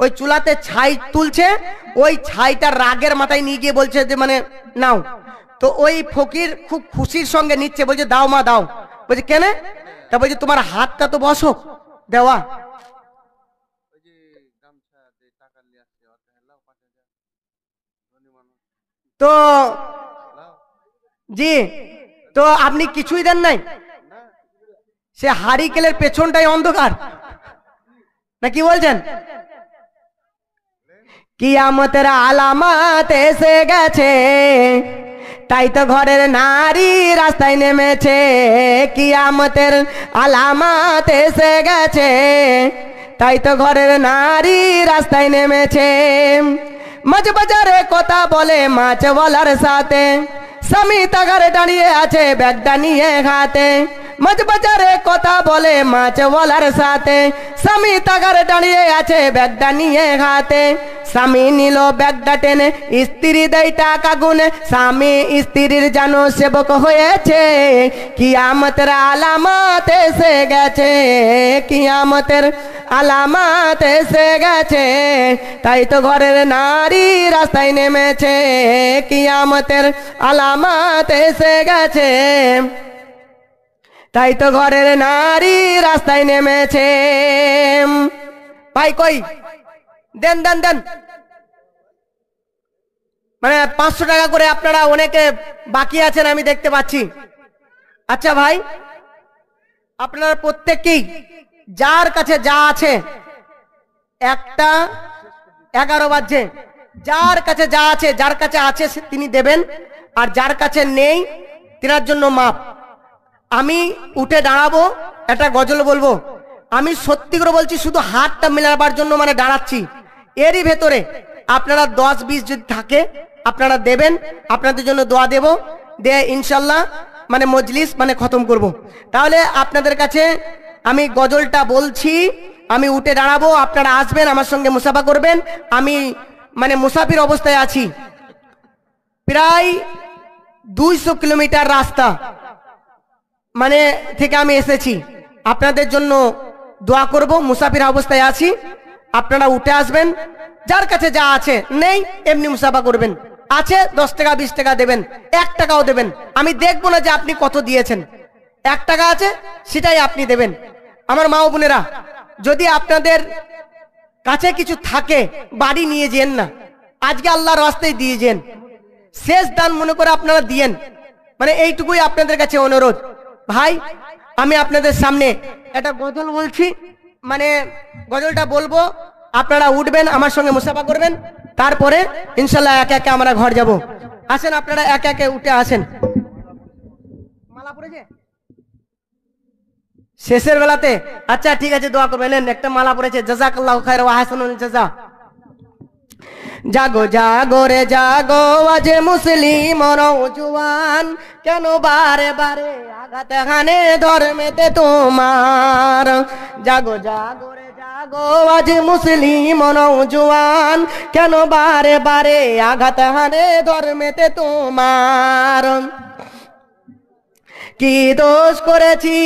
ওই চুলাতে ছাই তুলছে। ওই ছাইটা রাগের মাথায় নিয়ে গিয়ে বলছে যে মানে নাও। তো ওই ফকির খুব খুশির সঙ্গে নিচ্ছে, বলছে দাও মা দাও। বলছে কেন? তা বলছে তোমার হাতটা তো বসো দেওয়া। তো জি, তো আপনি কিছুই দেন নাই? সে হারিকেলের পেছনটাই অন্ধকার না, কি বলছেন? কিয়ামতের আলামত এসে গেছে, তাই তো ঘরের নারী রাস্তায় নেমেছে। কিয়ামতের আলামত এসে গেছে, তাই তো ঘরের নারী রাস্তায় নেমেছে। মাছ বাজারে কথা বলে মাছওয়ালার সাথে, স্বামী তাগারে দাঁড়িয়ে আছে ব্যাগটা নিয়ে হাতে। মাছ বাজারে কথা বলে মাছওয়ালার সাথে, স্বামী তাগারে দাঁড়িয়ে আছে ব্যাগটা নিয়ে হাতে। স্বামী নিল ব্যাগটা টেনে, স্ত্রী দেয় টাকা গুনে। স্বামী স্ত্রীর যেন সেবক হয়েছে, কিয়ামতের আলামত এসে গেছে। কিয়ামতের আলামত এসে গেছে, তাই তো ঘরের নারী রাস্তায় নেমেছে। কিয়ামতের আলামত এসে গেছে, তাই তো ঘরের নারী রাস্তায় নেমেছে। ভাই কই দেন দেন দেন, মানে 500 টাকা করে আপনারা অনেকে বাকি আছেন আমি দেখতে পাচ্ছি। আচ্ছা ভাই, আপনারা প্রত্যেককেই যার কাছে যা আছে, 1টা 11 বাজছে, যার কাছে যা আছে, যার কাছে আছে তিনি দেবেন, আর যার কাছে নেই তিনার জন্য মাপ। আমি উঠে দাঁড়াবো, একটা গজল বলবো। আমি সত্যি করে বলছি, শুধু হাতটা মেলাবার জন্য মানে দাঁড়াচ্ছি। এরই ভেতরে আপনারা 10-20 যদি থাকে আপনারা দেবেন, আপনাদের জন্য দোয়া দেব, দিয়ে ইনশাল্লাহ মানে মজলিস মানে খতম করব। তাহলে আপনাদের কাছে আমি গজলটা বলছি, আমি উঠে দাঁড়াবো, আপনারা আসবেন আমার সঙ্গে মুসাফা করবেন। আমি মানে মুসাফির অবস্থায় আছি, প্রায় 200 কিলোমিটার রাস্তা মানে থেকে আমি এসেছি। আপনাদের জন্য দোয়া করব, মুসাফির অবস্থায় আছি, আপনারা উঠে আসবেন। যার কাছে যা আছে, নেই এমনি মুসাফা করবেন। আছে 10 টাকা 20 টাকা দেবেন, 1 টাকাও দেবেন। আমি দেখবো না যে আপনি কত দিয়েছেন, 1 টাকা আছে সেটাই আপনি দেবেন। আমার মা ও বোনেরা, যদি আপনাদের কাছে কিছু থাকে বাড়ি নিয়ে যেন না, আজকে আল্লাহর রাস্তায় দিয়ে যেন, শেষ দান মনে করে আপনারা দিয়েন। মানে এইটুকুই আপনাদের কাছে অনুরোধ। ভাই আমি আপনাদের সামনে একটা গজল বলছি, মানে গজলটা বলবো, আপনারা উঠবেন আমার সঙ্গে মুসাফা করবেন, তারপরে ইনশাল্লাহ একে একে আমরা ঘর যাব। আসেন আপনারা একে একে উঠে আসেন। মালা পড়েছে শেষের বেলাতে, আচ্ছা ঠিক আছে দোয়া করবেন। একটা মালা পড়েছে, জাযাকাল্লাহু খায়রা ওয়া হাসানুল জাযা। জাগো জাগো রে জাগো আজ মুসলিম নওজোয়ান, কেন বারে বারে আঘাত হানে ধর্মেতে তোমার। জাগো জাগো রে জাগো আজ মুসলিম নওজোয়ান, কেন বারে বারে আঘাত হানে ধর্মেতে তোমার। কি দোষ করেছি,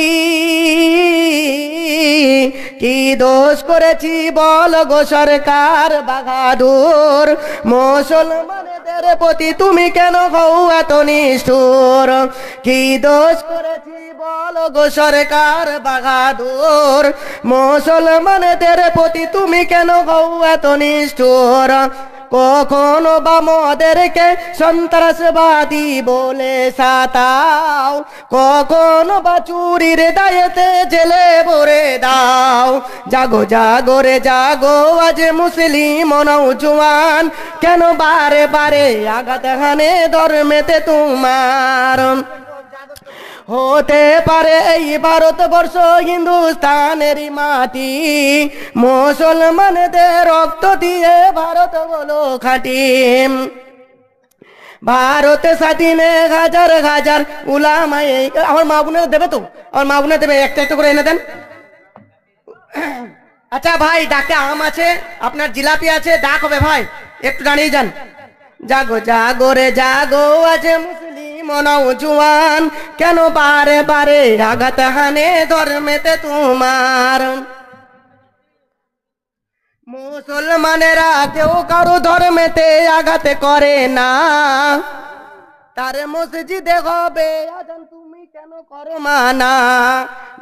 কি দোষ করেছি বল গো সরকার বাহাদুর, মুসলমানদের প্রতি তুমি কেন হও এত নিষ্ঠুর। কি দোষ করেছি বল গো সরকার বাহাদুর, মুসলমানদের প্রতি তুমি কেন হও এত নিষ্ঠুর। কখনো বা মোদেরকে সন্ত্রাসবাদী বলে সাতাও, কখনো বা চুরির দায়েতে জেলে ভরে দাও। জাগো জাগো রে জাগো আজ মুসলিম নওজোয়ান, কেন বারে বারে আঘাত হানে ধর্মেতে তোমার। হতে পারে এই ভারতবর্ষ হিন্দুস্তানেরই মাটি, মুসলমানদের রক্ত দিয়ে ভারত বলো খাঁটি। ভারতে স্বাধীনে হাজার হাজার উলামায়ে, আমার মা বোনেরা দেবে তো, আমার মা বোনেরা দেবে, একটা একটা করে এনে দেন। আচ্ছা ভাই, ডাকে আম আছে, আপনার জিলাপি আছে, ডাক হবে ভাই, একটু দাঁড়িয়ে যান। জাগো জাগো রে জাগো, আছে মুসলিম নওজোয়ান, কেন বারে বারে আঘাত হানে ধর্মেতে তোমার। মুসলমানেরা কেউ কারো ধর্মেতে আঘাত করে না, তার মসজিদে হবে আজান, তুমি কেন করো মানা।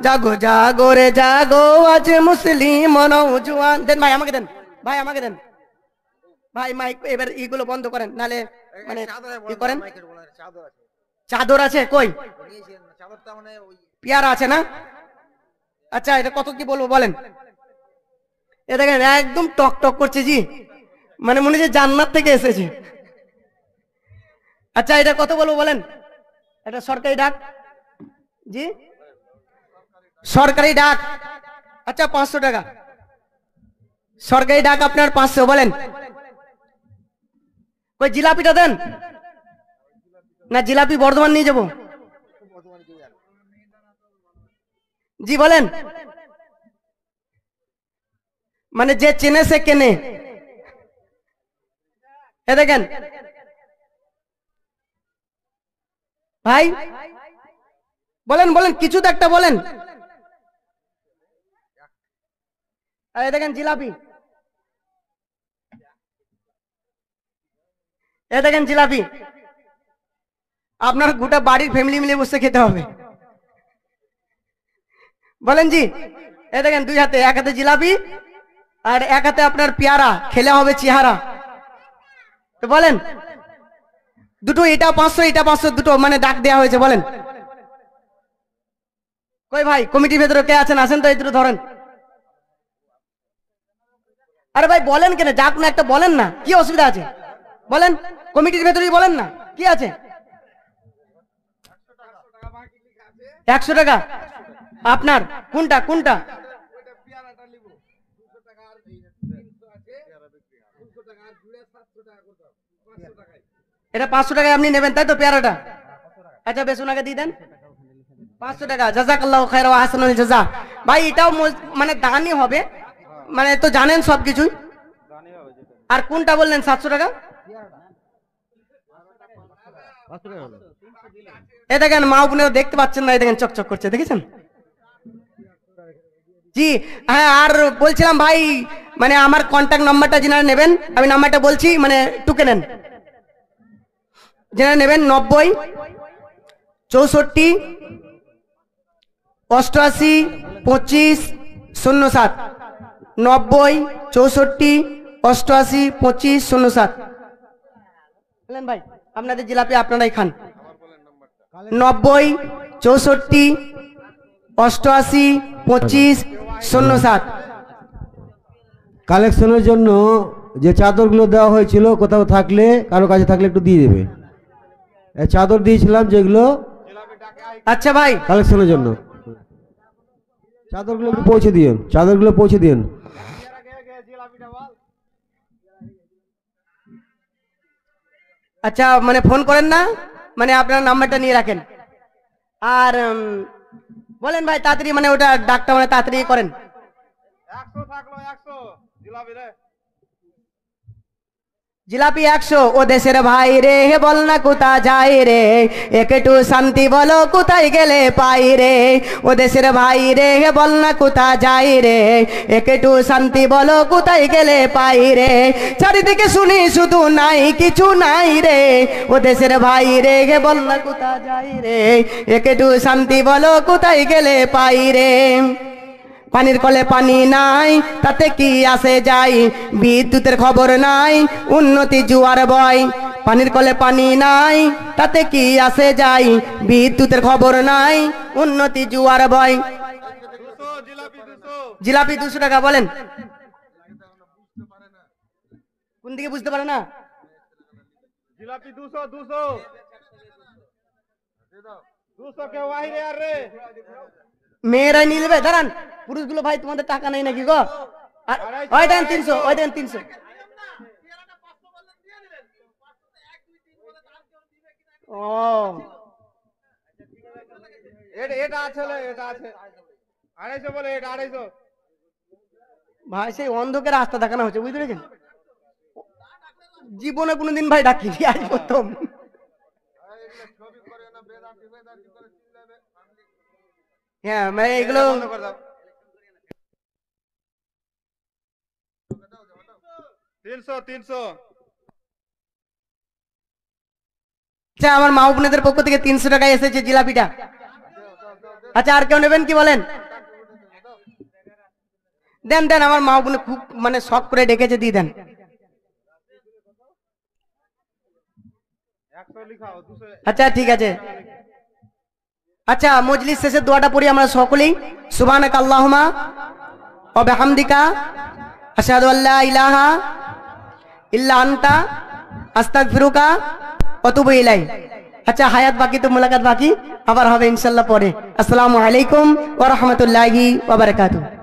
জাগো জাগো রে জাগো, আছে মুসলিম নওজোয়ান। দেন ভাই আমাকে দেন, ভাই আমাকে দেন ভাই মাইক, এবার এইগুলো বন্ধ করেন, নালে মানে কি করেন। চাদর আছে কই? পেয়ারা আছে না? আচ্ছা এটা কত কি বলবো বলেন? এ দেখেন একদম টক টক করছে জি, মানে মনে হচ্ছে জান্নাত থেকে এসেছে। আচ্ছা এটা কত বলবো বলেন? এটা সরকারি ডাক জি, সরকারি ডাক। আচ্ছা 500 টাকা সরকারি ডাক, আপনার 500 বলেন। ওই জিলাপিটা দেন না, জিলাপি বর্ধমান নিয়ে যাবো জি, বলেন। মানে যে চেনে সে কেনে। এ দেখেন ভাই, বলেন বলেন কিছু তো একটা বলেন। এই দেখেন জিলাপি, এ দেখেন জিলাপি, আপনার গোটা বাড়ির ফ্যামিলি মিলে বসে খেতে হবে। বলেন জি। এ দেখেন দুই হাতে, এক হাতে জিলাপি আর এক হাতে আপনার পেয়ারা, খেলে হবে চেহারা। তো বলেন দুটো, এটা 500 এটা 500, দুটো মানে ডাক দেওয়া হয়েছে। বলেন কই ভাই কমিটির ভেতরে কে আছেন, আসেন তো, এই দুটো ধরেন। আরে ভাই বলেন কেন, ডাক না একটা বলেন না, কি অসুবিধা আছে বলেন, কমিটির ভেতরেই বলেন না, কি আছে। 100 টাকা আপনার, কোনটা কোনটা? এটা 500 টাকায় আপনি নেবেন তাই তো পেয়ারাটা? আচ্ছা বেশ, ওনাকে দিয়ে দেন 500 টাকা। জাযাকাল্লাহু খায়রা ওয়া আহসানুল জাযা। ভাই এটাও মানে দানই হবে, মানে তো জানেন সব কিছুই। আর কোনটা বললেন 700 টাকা? এ দেখেন মা বোনেরা দেখতে পাচ্ছেন না, এই দেখেন চকচক করছে, দেখেছেন জি। হ্যাঁ আর বলছিলাম ভাই, মানে আমার কন্ট্যাক্ট নাম্বারটা যেনারা নেবেন, আমি নাম্বারটা বলছি, মানে টুকে নেন। যেনারা নেবেন 90 64 88 25 07, 90 64 88 25 07। বলেন ভাই, আপনাদের জিলাপি আপনারাই খান। 90 64 88 25 07। কালেকশনের জন্য যে চাদরগুলো দেওয়া হয়েছিল, কোথাও থাকলে কারো কাছে থাকলে একটু দিয়ে দেবে। এই চাদর দিয়েছিলাম যেগুলো আচ্ছা ভাই কালেকশনের জন্য, চাদরগুলো একটু পৌঁছে দিন, চাদরগুলো পৌঁছে দিন। আচ্ছা মানে ফোন করেন না, মানে আপনার নাম্বারটা নিয়ে রাখেন। আর বলেন ভাই তাড়াতাড়ি, মানে ওটা ডাকটা মানে তাড়াতাড়ি করেন। 100 থাকলো, 100 জিলাপি রে। জিলাপি 100। ও দেশের ভাই রে বল না কোথা যাই রে, একটু শান্তি বলো কোথায় গেলে পাই রে। ও দেশের ভাই রে বল না কোথা যাই রে, একটু শান্তি বলো কোথায় গেলে পাই রে। চারিদিকে শুনি শুধু নাই কিছু নাই রে, ও দেশের ভাই রে বল না কোথা যাই রে, একটু শান্তি বলো কোথায় গেলে পাই রে। পানির কলে পানি নাই তাতে কি আসে যায়, বিদ্যুতের খবর নাই উন্নতি জুয়ার বয়। পানির কলে পানি নাই তাতে কি আসে যায়, বিদ্যুতের খবর নাই উন্নতি জুয়ার বয়। 200 জিলাপি 200। জিলাপি 200 টাকা। বলেন কোন দিকে বুঝতে পারে না? জিলাপি 200 200 দে দাও 200 के वाहिरे यार रे মেয়েরাই নিয়ে নেবে, দাঁড়ান পুরুষগুলো ভাই তোমাদের টাকা নেই নাকি গো? ওই দেন 300, ওই দেন 300। ও এটা আছে লে, এটা আছে 250 বলে, এটা 250। ভাই সেই অন্ধকে রাস্তা দেখানো হচ্ছে, বুঝতে পেরেছেন? জীবনে কোনোদিন ভাই ডাকিনি, আজ প্রথম। হ্যাঁ ভাই এগুলো বন্ধ করে দাও। 300। আচ্ছা আমার মা বোনেদের পক্ষ থেকে 300 টাকায় এসেছে জিলাপিটা। আচ্ছা আর কেউ নেবেন কি বলেন? দেন দেন, আমার মা বোনে খুব মানে শখ করে ডেকেছে, দিয়ে দেন। 100 লিখাও, 200। আচ্ছা ঠিক আছে। আচ্ছা মজলিস শেষের দোয়াটা পড়ি আমরা সকলেই। সুবহানাকা আল্লাহুম্মা ওয়া বিহামদিকা আশহাদু আল্লা ইলাহা ইল্লা আনতা আস্তাগফিরুকা ওয়া আতুবু ইলাইক। আচ্ছা হায়াত বাকি তো মুলাকাত বাকি, আবার হবে ইনশাআল্লাহ পরে। আসসালামু আলাইকুম ওয়া রাহমাতুল্লাহি ওয়া বারাকাতুহু।